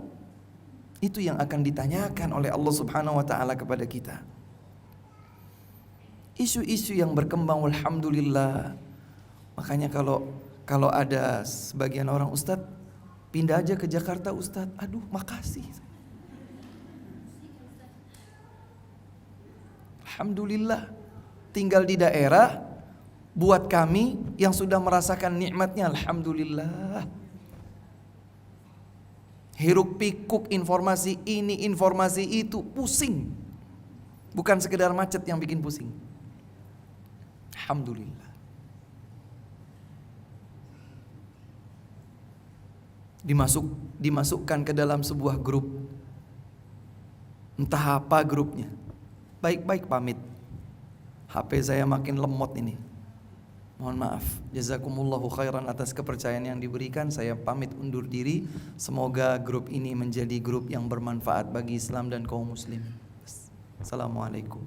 Itu yang akan ditanyakan oleh Allah subhanahu wa ta'ala kepada kita. Isu-isu yang berkembang, alhamdulillah. Makanya kalau ada sebagian orang, Ustadz pindah aja ke Jakarta Ustadz. Aduh, makasih. Alhamdulillah, tinggal di daerah buat kami yang sudah merasakan nikmatnya, alhamdulillah. Hiruk pikuk informasi ini, informasi itu, pusing. Bukan sekedar macet yang bikin pusing. Alhamdulillah. Dimasukkan ke dalam sebuah grup. Entah apa grupnya. baik-baik pamit. HP saya makin lemot ini. Mohon maaf. Jazakumullahu khairan atas kepercayaan yang diberikan. Saya pamit undur diri. Semoga grup ini menjadi grup yang bermanfaat bagi Islam dan kaum muslim. Assalamualaikum.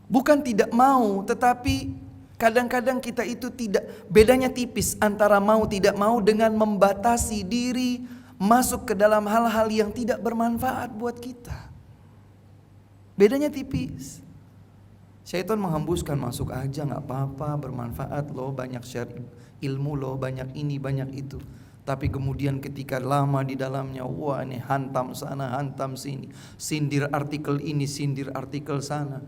Bukan tidak mau, tetapi kadang-kadang kita itu tidak, bedanya tipis antara mau tidak mau dengan membatasi diri masuk ke dalam hal-hal yang tidak bermanfaat buat kita. Bedanya tipis. Syaitan menghembuskan, masuk aja nggak apa-apa, bermanfaat loh, banyak share ilmu loh, banyak ini banyak itu. Tapi kemudian ketika lama di dalamnya, wah ini hantam sana, hantam sini, sindir artikel ini, sindir artikel sana.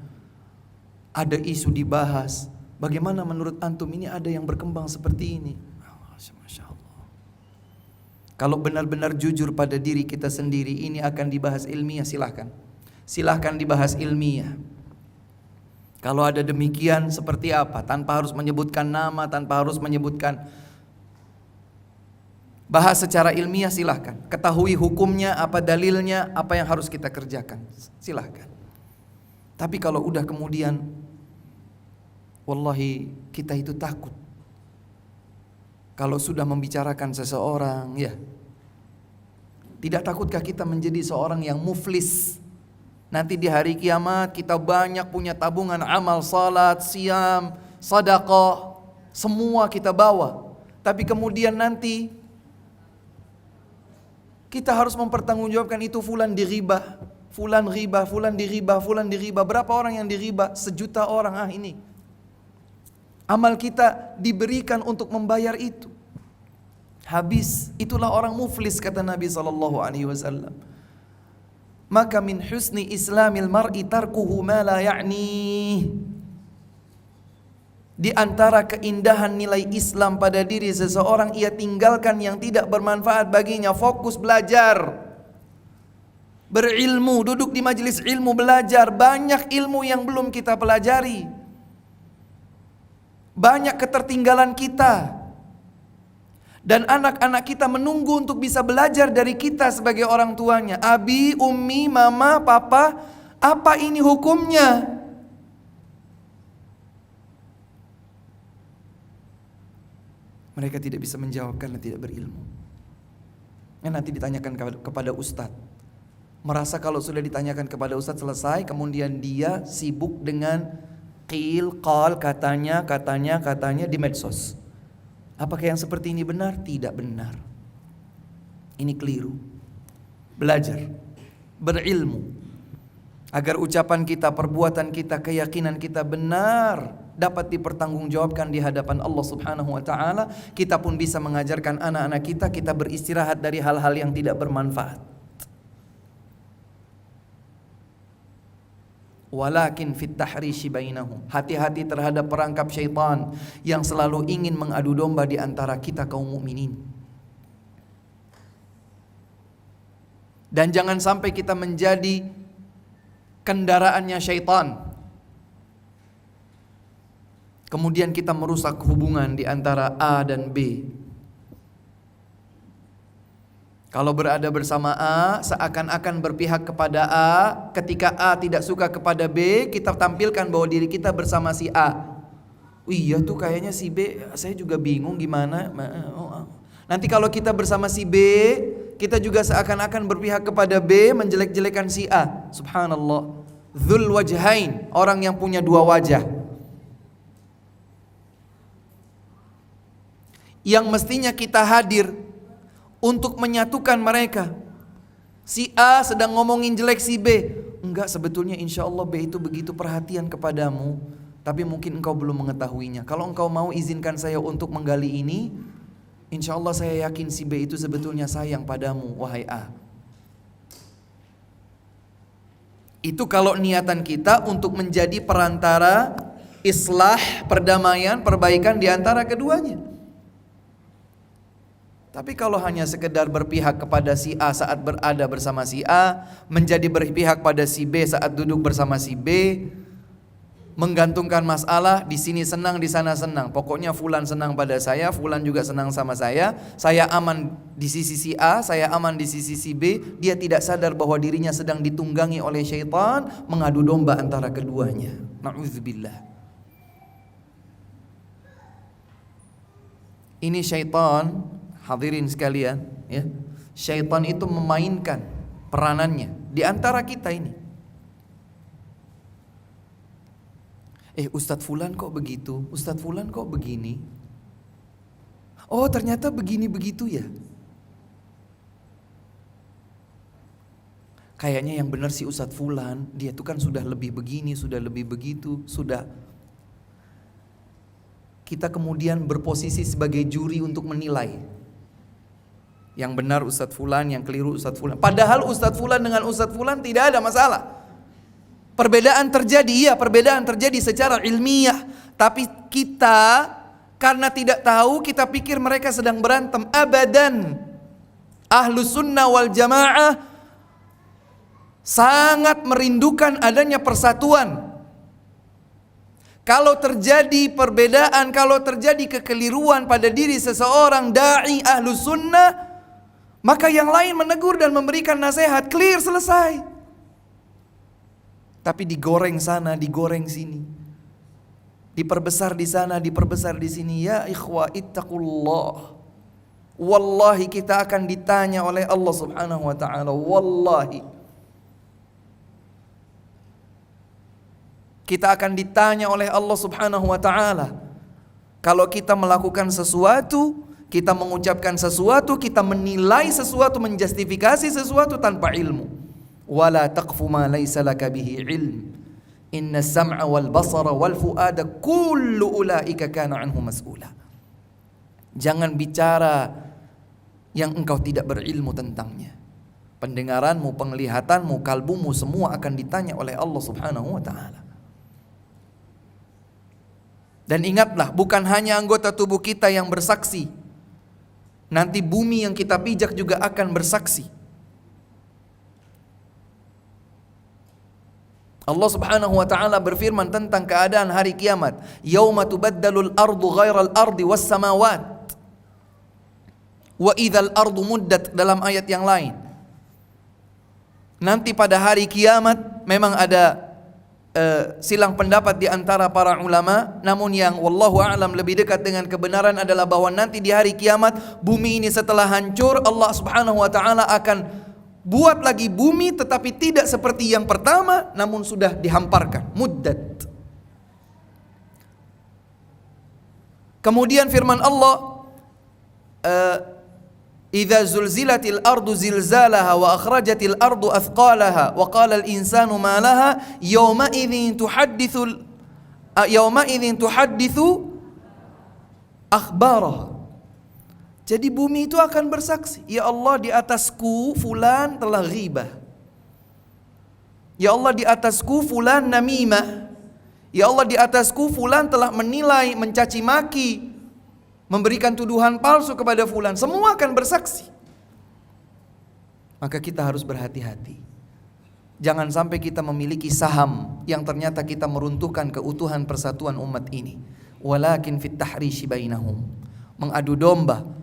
Ada isu dibahas. Bagaimana menurut antum, ini ada yang berkembang seperti ini? Masya Allah. Kalau benar-benar jujur pada diri kita sendiri, ini akan dibahas ilmiah, silahkan. Silahkan dibahas ilmiah. Kalau ada demikian seperti apa? Tanpa harus menyebutkan nama, tanpa harus menyebutkan. Bahas secara ilmiah silahkan. Ketahui hukumnya, apa dalilnya, apa yang harus kita kerjakan. Silahkan. Tapi kalau udah kemudian, wallahi kita itu takut. Kalau sudah membicarakan seseorang, ya. Tidak takutkah kita menjadi seorang yang muflis? Nanti di hari kiamat kita banyak punya tabungan amal, salat, siam, sedekah, semua kita bawa. Tapi kemudian nanti kita harus mempertanggungjawabkan itu, fulan diribah, fulan riba, fulan diribah, fulan diribah. Berapa orang yang diribah? 1 juta orang. Ini amal kita diberikan untuk membayar itu. Habis. Itulah orang muflis, kata Nabi SAW. Maka min husni islamil mar'i tarkuhu ma la ya'ni. Di antara keindahan nilai Islam pada diri seseorang, ia tinggalkan yang tidak bermanfaat baginya. Fokus belajar, berilmu, duduk di majelis ilmu, belajar. Banyak ilmu yang belum kita pelajari, banyak ketertinggalan kita. Dan anak-anak kita menunggu untuk bisa belajar dari kita sebagai orang tuanya. Abi, ummi, mama, papa, apa ini hukumnya? Mereka tidak bisa menjawab karena tidak berilmu. Nanti ditanyakan kepada ustadz. Merasa kalau sudah ditanyakan kepada ustadz selesai, kemudian dia sibuk dengan qil, qal, katanya di medsos. Apakah yang seperti ini benar? Tidak benar. Ini keliru. Belajar, berilmu, agar ucapan kita, perbuatan kita, keyakinan kita benar, dapat dipertanggungjawabkan di hadapan Allah Subhanahu wa taala. Kita pun bisa mengajarkan anak-anak kita, kita beristirahat dari hal-hal yang tidak bermanfaat. Walakin fit tahrishi bainahum. Hati-hati terhadap perangkap syaitan yang selalu ingin mengadu domba di antara kita kaum mukminin. Dan jangan sampai kita menjadi kendaraannya syaitan. Kemudian kita merusak hubungan di antara A dan B. Kalau berada bersama A, seakan-akan berpihak kepada A. Ketika A tidak suka kepada B, kita tampilkan bahwa diri kita bersama si A. Iya tuh kayaknya si B, saya juga bingung gimana. Nanti kalau kita bersama si B, kita juga seakan-akan berpihak kepada B, menjelek-jelekan si A. Subhanallah. Dzul wajhain, orang yang punya dua wajah. Yang mestinya kita hadir untuk menyatukan mereka. Si A sedang ngomongin jelek si B. Enggak, sebetulnya insya Allah B itu begitu perhatian kepadamu, tapi mungkin engkau belum mengetahuinya. Kalau engkau mau izinkan saya untuk menggali ini, insya Allah saya yakin si B itu sebetulnya sayang padamu, wahai A. Itu kalau niatan kita untuk menjadi perantara islah, perdamaian, perbaikan di antara keduanya. Tapi kalau hanya sekedar berpihak kepada si A saat berada bersama si A, menjadi berpihak pada si B saat duduk bersama si B, menggantungkan masalah, di sini senang, di sana senang. Pokoknya fulan senang pada saya, fulan juga senang sama saya aman di sisi si A, saya aman di sisi si B. Dia tidak sadar bahwa dirinya sedang ditunggangi oleh syaitan, mengadu domba antara keduanya. Na'udzubillah. Ini syaitan, hadirin sekalian, ya. Syaitan itu memainkan peranannya di antara kita ini. Ustadz Fulan kok begitu, Ustadz Fulan kok begini. Oh ternyata begini begitu ya. Kayaknya yang benar si Ustadz Fulan, dia tuh kan sudah lebih begini, sudah lebih begitu, sudah. Kita kemudian berposisi sebagai juri untuk menilai. Yang benar Ustadz Fulan, yang keliru Ustadz Fulan. Padahal Ustadz Fulan dengan Ustadz Fulan tidak ada masalah. Perbedaan terjadi, iya perbedaan terjadi secara ilmiah. Tapi kita karena tidak tahu, kita pikir mereka sedang berantem. Abadan. Ahlus sunnah wal jamaah sangat merindukan adanya persatuan. Kalau terjadi perbedaan, kalau terjadi kekeliruan pada diri seseorang da'i ahlus sunnah, maka yang lain menegur dan memberikan nasihat, clear, selesai. Tapi digoreng sana, digoreng sini, diperbesar di sana, diperbesar di sini. Ya ikhwah, ittaqullah. Wallahi kita akan ditanya oleh Allah Subhanahu wa taala. Wallahi kita akan ditanya oleh Allah Subhanahu wa taala. Kalau kita melakukan sesuatu, kita mengucapkan sesuatu, kita menilai sesuatu, menjustifikasi sesuatu tanpa ilmu. Wala taqfu ma laysa laka bihi ilm. Inna sam'a wal basara wal fuada kullu ulaika kana anhu mas'ula. Jangan bicara yang engkau tidak berilmu tentangnya. Pendengaranmu, penglihatanmu, kalbumu semua akan ditanya oleh Allah Subhanahu wa taala. Dan ingatlah, bukan hanya anggota tubuh kita yang bersaksi. Nanti bumi yang kita pijak juga akan bersaksi. Allah Subhanahu wa taala berfirman tentang keadaan hari kiamat, "Yauma tubaddalul ardu ghairal ardi was samawat wa idzal ardu muddat," dalam ayat yang lain. Nanti pada hari kiamat memang ada silang pendapat di antara para ulama, namun yang wallahu a'lam lebih dekat dengan kebenaran adalah bahwa nanti di hari kiamat bumi ini setelah hancur, Allah Subhanahu wa taala akan buat lagi bumi, tetapi tidak seperti yang pertama, namun sudah dihamparkan, muddat. Kemudian firman Allah, "Idza zulzilatil ardu zilzalaha wa akhrajatil ardu athqalaha wa qala al insanu ma laha yawma idzin tuhadditsu akhbaraha." Jadi bumi itu akan bersaksi, ya Allah di atasku fulan telah ghibah. Ya Allah di atasku fulan namimah. Ya Allah di atasku fulan telah menilai, mencaci maki, memberikan tuduhan palsu kepada fulan. Semua akan bersaksi. Maka kita harus berhati-hati. Jangan sampai kita memiliki saham yang ternyata kita meruntuhkan keutuhan persatuan umat ini. Walakin fit tahrishi bainahum. Mengadu domba,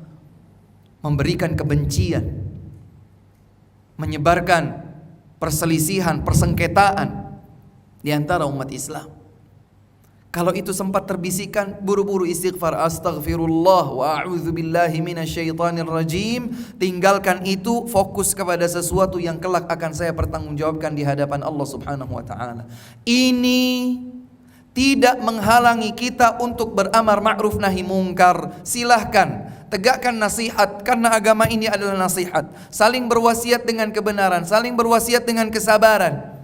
memberikan kebencian, menyebarkan perselisihan, persengketaan di antara umat Islam. Kalau itu sempat terbisikkan, buru-buru istighfar, astaghfirullah wa a'udzu billahi minasyaitonir rajim. Tinggalkan itu, fokus kepada sesuatu yang kelak akan saya pertanggungjawabkan di hadapan Allah Subhanahu wa taala. Ini tidak menghalangi kita untuk beramar ma'ruf nahi mungkar. Silahkan tegakkan nasihat, karena agama ini adalah nasihat. Saling berwasiat dengan kebenaran, saling berwasiat dengan kesabaran.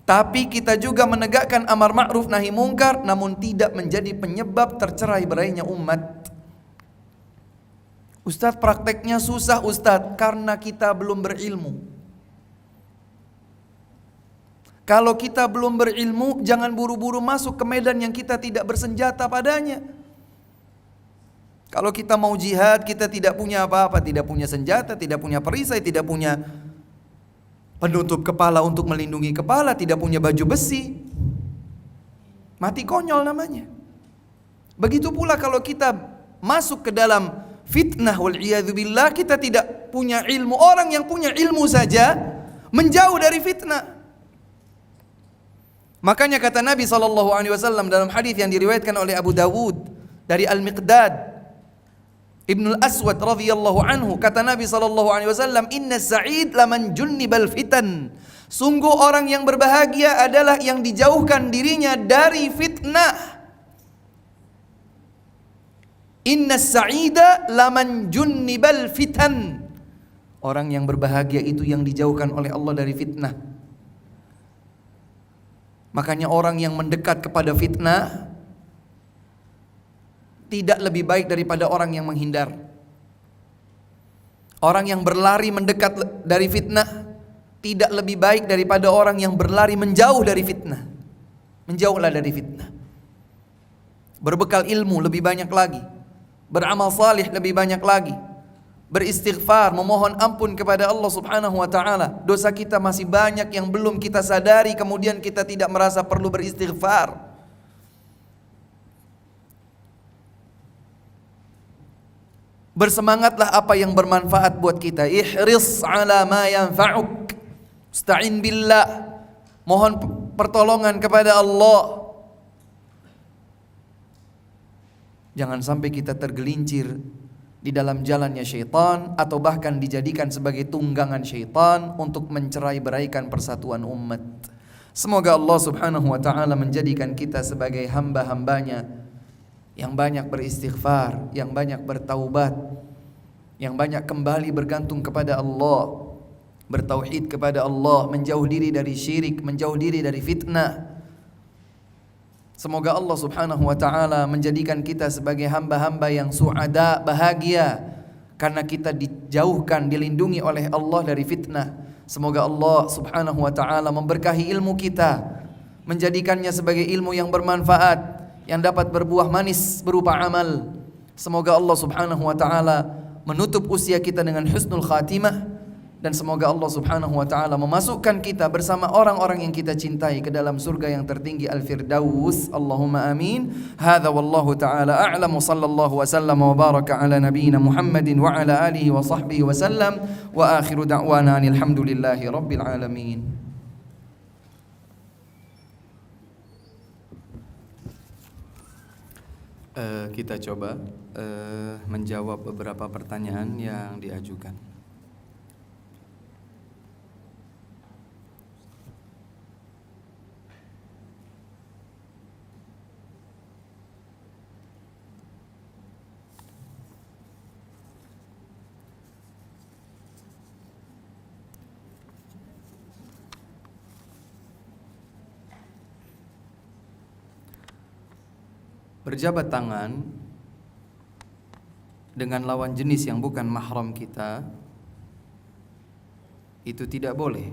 Tapi kita juga menegakkan amar ma'ruf nahi mungkar, namun tidak menjadi penyebab tercerai berainya umat. Ustadz, prakteknya susah Ustadz, karena kita belum berilmu. Kalau kita belum berilmu, jangan buru-buru masuk ke medan yang kita tidak bersenjata padanya. Kalau kita mau jihad, kita tidak punya apa-apa, tidak punya senjata, tidak punya perisai, tidak punya penutup kepala untuk melindungi kepala, tidak punya baju besi. Mati konyol namanya. Begitu pula kalau kita masuk ke dalam fitnah wal'iyadzubillah, kita tidak punya ilmu. Orang yang punya ilmu saja menjauh dari fitnah. Makanya kata Nabi SAW dalam hadis yang diriwayatkan oleh Abu Dawud dari Al-Miqdad Ibnul Aswad radhiyallahu anhu, kata Nabi SAW, inna sa'id laman junnibal fitan. Sungguh orang yang berbahagia adalah yang dijauhkan dirinya dari fitnah. Inna sa'ida laman junnibal fitan. Orang yang berbahagia itu yang dijauhkan oleh Allah dari fitnah. Makanya orang yang mendekat kepada fitnah tidak lebih baik daripada orang yang menghindar. Orang yang berlari mendekat dari fitnah tidak lebih baik daripada orang yang berlari menjauh dari fitnah. Menjauhlah dari fitnah. Berbekal ilmu lebih banyak lagi. Beramal salih lebih banyak lagi. Beristighfar, memohon ampun kepada Allah Subhanahu wa taala. Dosa kita masih banyak yang belum kita sadari, kemudian kita tidak merasa perlu beristighfar. Bersemangatlah apa yang bermanfaat buat kita. Ihris ala ma yanfa'uk. Ista'in billah. Mohon pertolongan kepada Allah. Jangan sampai kita tergelincir di dalam jalannya syaitan, atau bahkan dijadikan sebagai tunggangan syaitan untuk mencerai-beraikan persatuan umat. Semoga Allah Subhanahu wa taala menjadikan kita sebagai hamba-hambanya yang banyak beristighfar, yang banyak bertaubat, yang banyak kembali bergantung kepada Allah, bertauhid kepada Allah, menjauh diri dari syirik, menjauh diri dari fitnah. Semoga Allah Subhanahu wa taala menjadikan kita sebagai hamba-hamba yang suada, bahagia, karena kita dijauhkan, dilindungi oleh Allah dari fitnah. Semoga Allah Subhanahu wa taala memberkahi ilmu kita, menjadikannya sebagai ilmu yang bermanfaat, yang dapat berbuah manis berupa amal. Semoga Allah Subhanahu wa taala menutup usia kita dengan husnul khatimah, dan semoga Allah Subhanahu wa taala memasukkan kita bersama orang-orang yang kita cintai ke dalam surga yang tertinggi Al-Firdaus. Allahumma amin. Hadza wallahu taala a'lam. Sallallahu wa sallam wa baraka ala nabiyyina Muhammadin wa ala alihi wa sahbihi wa sallam. Wa akhiru da'wana alhamdulillahi rabbil alamin. Kita coba menjawab beberapa pertanyaan yang diajukan. Berjabat tangan dengan lawan jenis yang bukan mahram kita itu tidak boleh.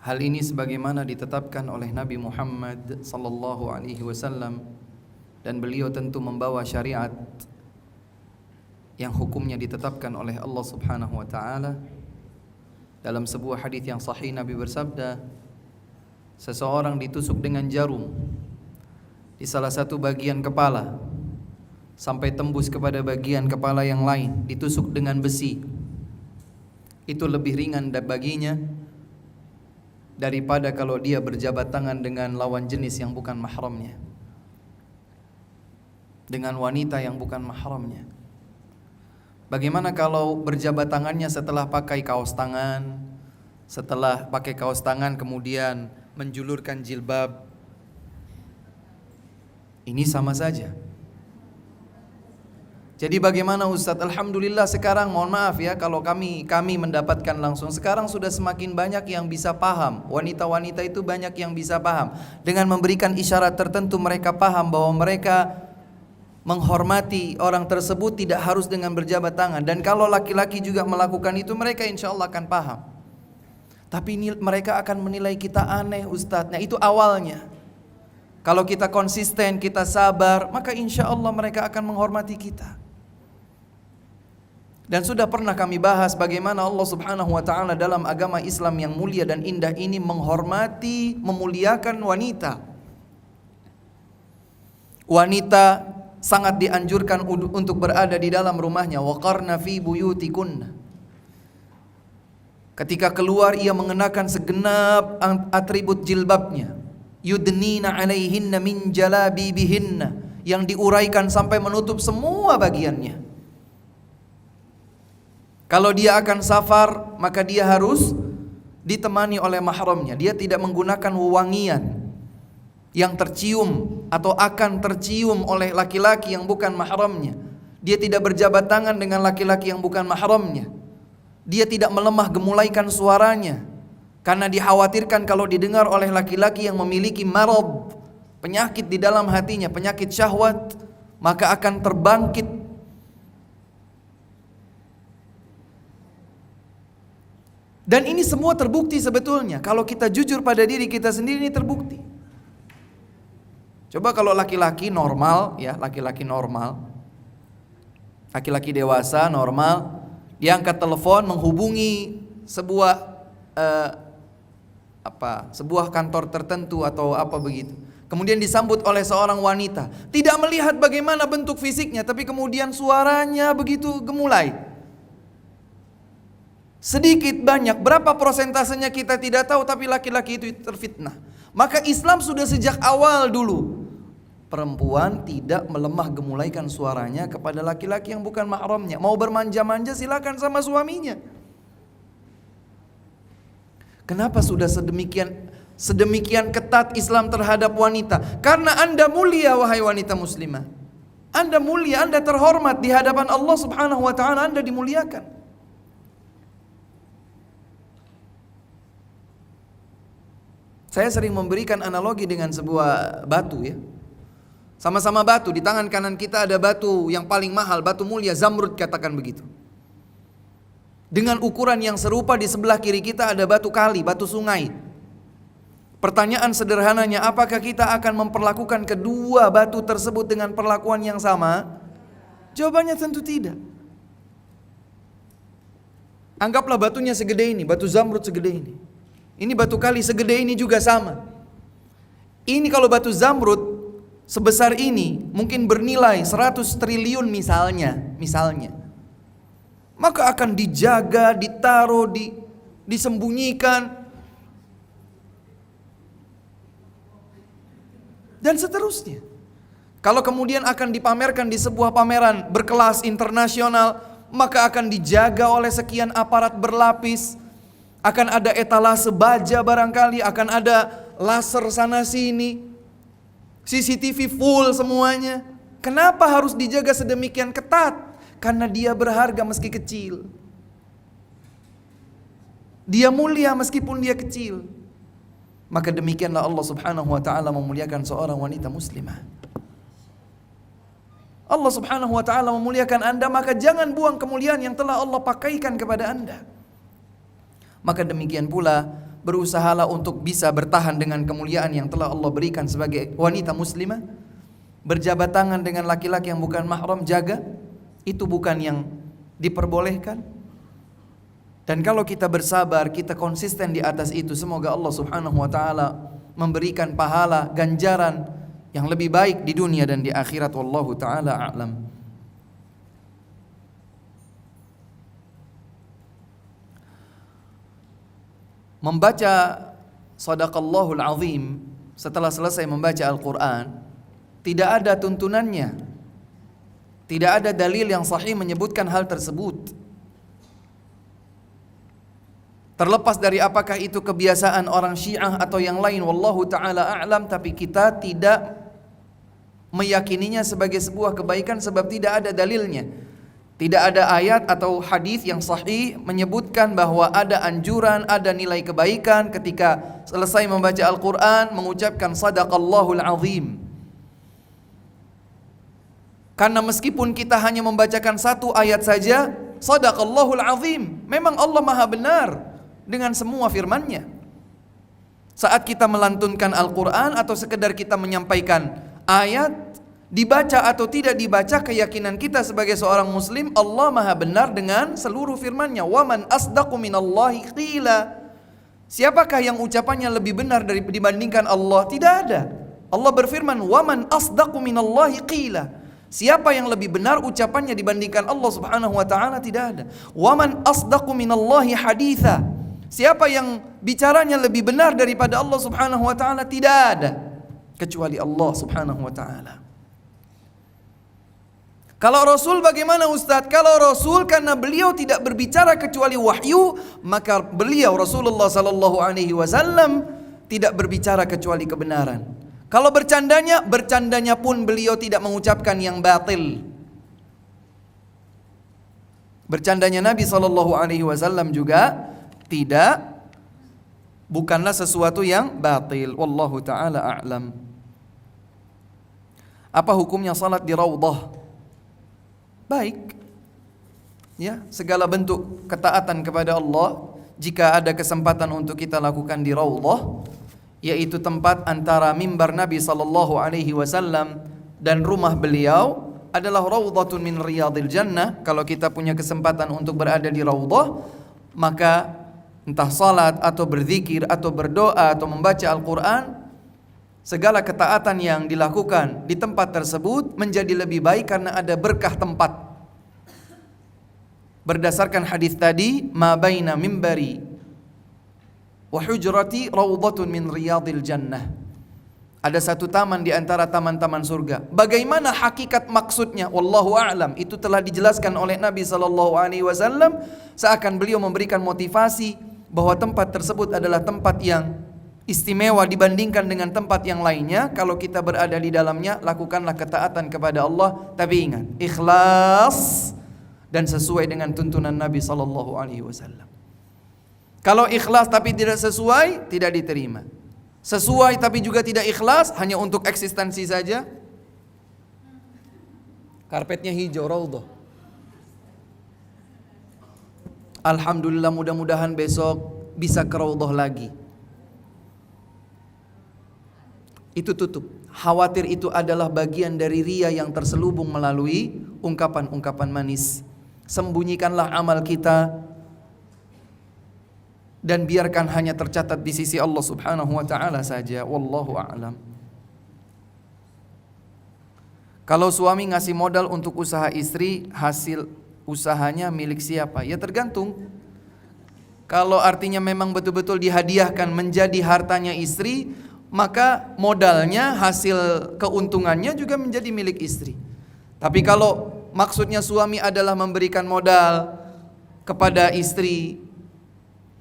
Hal ini sebagaimana ditetapkan oleh Nabi Muhammad sallallahu alaihi wasallam, dan beliau tentu membawa syariat yang hukumnya ditetapkan oleh Allah Subhanahu wa taala. Dalam sebuah hadis yang sahih Nabi bersabda, seseorang ditusuk dengan jarum di salah satu bagian kepala sampai tembus kepada bagian kepala yang lain, ditusuk dengan besi, itu lebih ringan baginya daripada kalau dia berjabat tangan dengan lawan jenis yang bukan mahramnya, dengan wanita yang bukan mahramnya. Bagaimana kalau berjabat tangannya setelah pakai kaos tangan, setelah pakai kaos tangan kemudian menjulurkan jilbab? Ini sama saja. Jadi bagaimana Ustadz? Alhamdulillah sekarang, mohon maaf ya kalau kami mendapatkan langsung, sekarang sudah semakin banyak yang bisa paham. Wanita-wanita itu banyak yang bisa paham. Dengan memberikan isyarat tertentu mereka paham bahwa mereka menghormati orang tersebut tidak harus dengan berjabat tangan. Dan kalau laki-laki juga melakukan itu, mereka insya Allah akan paham. Tapi ini mereka akan menilai kita aneh Ustadz. Nah itu awalnya. Kalau kita konsisten, kita sabar, maka insya Allah mereka akan menghormati kita. Dan sudah pernah kami bahas bagaimana Allah Subhanahu wa taala dalam agama Islam yang mulia dan indah ini menghormati, memuliakan wanita. Wanita sangat dianjurkan untuk berada di dalam rumahnya. Waqarna fi buyutikunna. Ketika keluar ia mengenakan segenap atribut jilbabnya. Yudnina alaihinna min jalabibihinna, yang diuraikan sampai menutup semua bagiannya. Kalau dia akan safar, maka dia harus ditemani oleh mahramnya. Dia tidak menggunakan wewangian yang tercium atau akan tercium oleh laki-laki yang bukan mahramnya. Dia tidak berjabat tangan dengan laki-laki yang bukan mahramnya. Dia tidak melemah gemulaikan suaranya, karena dikhawatirkan kalau didengar oleh laki-laki yang memiliki marad, penyakit di dalam hatinya, penyakit syahwat, maka akan terbangkit. Dan ini semua terbukti sebetulnya. Kalau kita jujur pada diri kita sendiri, ini terbukti. Coba kalau laki-laki normal, ya, laki-laki normal, laki-laki dewasa normal, dia angkat telepon menghubungi sebuah kantor tertentu atau apa begitu. Kemudian disambut oleh seorang wanita, tidak melihat bagaimana bentuk fisiknya, tapi kemudian suaranya begitu gemulai. Sedikit banyak, berapa persentasenya kita tidak tahu, tapi laki-laki itu terfitnah. Maka Islam sudah sejak awal dulu, perempuan tidak melemah gemulaikan suaranya kepada laki-laki yang bukan mahramnya. Mau bermanja-manja silakan sama suaminya. Kenapa sudah sedemikian ketat Islam terhadap wanita? Karena Anda mulia, wahai wanita muslimah. Anda mulia, Anda terhormat di hadapan Allah Subhanahu wa taala, Anda dimuliakan. Saya sering memberikan analogi dengan sebuah batu, ya. Sama-sama batu, di tangan kanan kita ada batu yang paling mahal, batu mulia, zamrud katakan begitu. Dengan ukuran yang serupa di sebelah kiri kita ada batu kali, batu sungai. Pertanyaan sederhananya, apakah kita akan memperlakukan kedua batu tersebut dengan perlakuan yang sama? Jawabannya tentu tidak. Anggaplah batunya segede ini, batu zamrud segede ini. Ini batu kali segede ini juga sama. Ini kalau batu zamrud sebesar ini mungkin bernilai 100 triliun misalnya. Maka akan dijaga, ditaruh, disembunyikan. Dan seterusnya. Kalau kemudian akan dipamerkan di sebuah pameran berkelas internasional, maka akan dijaga oleh sekian aparat berlapis. Akan ada etalase baja barangkali, akan ada laser sana sini, CCTV full semuanya. Kenapa harus dijaga sedemikian ketat? Karena dia berharga meski kecil. Dia mulia meskipun dia kecil. Maka demikianlah Allah Subhanahu wa taala memuliakan seorang wanita muslimah. Allah Subhanahu wa taala memuliakan Anda, maka jangan buang kemuliaan yang telah Allah pakaikan kepada Anda. Maka demikian pula berusahalah untuk bisa bertahan dengan kemuliaan yang telah Allah berikan sebagai wanita muslimah. Berjabat tangan dengan laki-laki yang bukan mahram, jaga. Itu bukan yang diperbolehkan. Dan kalau kita bersabar, kita konsisten di atas itu, semoga Allah Subhanahu wa taala memberikan pahala, ganjaran yang lebih baik di dunia dan di akhirat. Wallahu taala a'lam. Membaca Shadaqallahul Azim setelah selesai membaca Al-Quran, tidak ada tuntunannya, tidak ada dalil yang sahih menyebutkan hal tersebut. Terlepas dari apakah itu kebiasaan orang Syiah atau yang lain, wallahu ta'ala a'lam, tapi kita tidak meyakininya sebagai sebuah kebaikan sebab tidak ada dalilnya. Tidak ada ayat atau hadis yang sahih menyebutkan bahwa ada anjuran, ada nilai kebaikan ketika selesai membaca Al-Quran mengucapkan Sadaqallahul Azim. Karena meskipun kita hanya membacakan satu ayat saja, Sadaqallahul Azim, memang Allah Maha benar dengan semua firman-Nya. Saat kita melantunkan Al-Quran atau sekedar kita menyampaikan ayat, Dibaca atau tidak dibaca, keyakinan kita sebagai seorang muslim, Allah maha benar dengan seluruh firman-Nya. Waman asdaqu minallahi qila. Siapakah yang ucapannya lebih benar dibandingkan Allah? Tidak ada. Allah berfirman, waman asdaqu minallahi qila. Siapa yang lebih benar ucapannya dibandingkan Allah Subhanahu wa taala? Tidak ada. Waman asdaqu minallahi haditha. Siapa yang bicaranya lebih benar daripada Allah Subhanahu wa taala? Tidak ada kecuali Allah Subhanahu wa taala. Kalau Rasul bagaimana Ustaz? Kalau Rasul karena beliau tidak berbicara kecuali wahyu, maka beliau Rasulullah sallallahu alaihi wasallam tidak berbicara kecuali kebenaran. Kalau bercandanya pun beliau tidak mengucapkan yang batil. Bercandanya Nabi sallallahu alaihi wasallam juga bukanlah sesuatu yang batil. Wallahu taala a'lam. Apa hukumnya salat di raudhah? Baik. Ya, segala bentuk ketaatan kepada Allah jika ada kesempatan untuk kita lakukan di raudhah, yaitu tempat antara mimbar Nabi sallallahu alaihi wasallam dan rumah beliau adalah raudhatun min riyadil jannah. Kalau kita punya kesempatan untuk berada di raudhah, maka entah salat atau berzikir atau berdoa atau membaca Al-Qur'an, segala ketaatan yang dilakukan di tempat tersebut menjadi lebih baik karena ada berkah tempat. Berdasarkan hadis tadi, ma baina mimbari wa hujrati raudhatun min riyadil jannah. Ada satu taman di antara taman-taman surga. Bagaimana hakikat maksudnya? Wallahu a'lam. Itu telah dijelaskan oleh Nabi sallallahu alaihi wasallam seakan beliau memberikan motivasi bahwa tempat tersebut adalah tempat yang istimewa dibandingkan dengan tempat yang lainnya. Kalau kita berada di dalamnya, lakukanlah ketaatan kepada Allah, tapi ingat, ikhlas dan sesuai dengan tuntunan Nabi sallallahu alaihi wasallam. Kalau ikhlas tapi tidak sesuai, tidak diterima. Sesuai tapi juga tidak ikhlas, hanya untuk eksistensi saja. Karpetnya hijau, raudhah. Alhamdulillah, mudah-mudahan besok bisa ke raudhah lagi. Itu tutup. Khawatir itu adalah bagian dari riya yang terselubung melalui ungkapan-ungkapan manis. Sembunyikanlah amal kita dan biarkan hanya tercatat di sisi Allah Subhanahu wa taala saja. Wallahu a'lam. Kalau suami ngasih modal untuk usaha istri, hasil usahanya milik siapa? Ya tergantung. Kalau artinya memang betul-betul dihadiahkan menjadi hartanya istri, maka modalnya, hasil keuntungannya juga menjadi milik istri. Tapi kalau maksudnya suami adalah memberikan modal kepada istri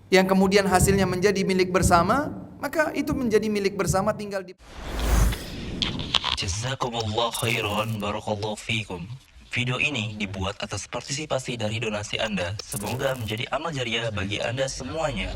yang kemudian hasilnya menjadi milik bersama, maka itu menjadi milik bersama, tinggal di... Jazakumullah khairan, barakallahu fikum. Video ini dibuat atas partisipasi dari donasi Anda. Semoga menjadi amal jariah bagi Anda semuanya.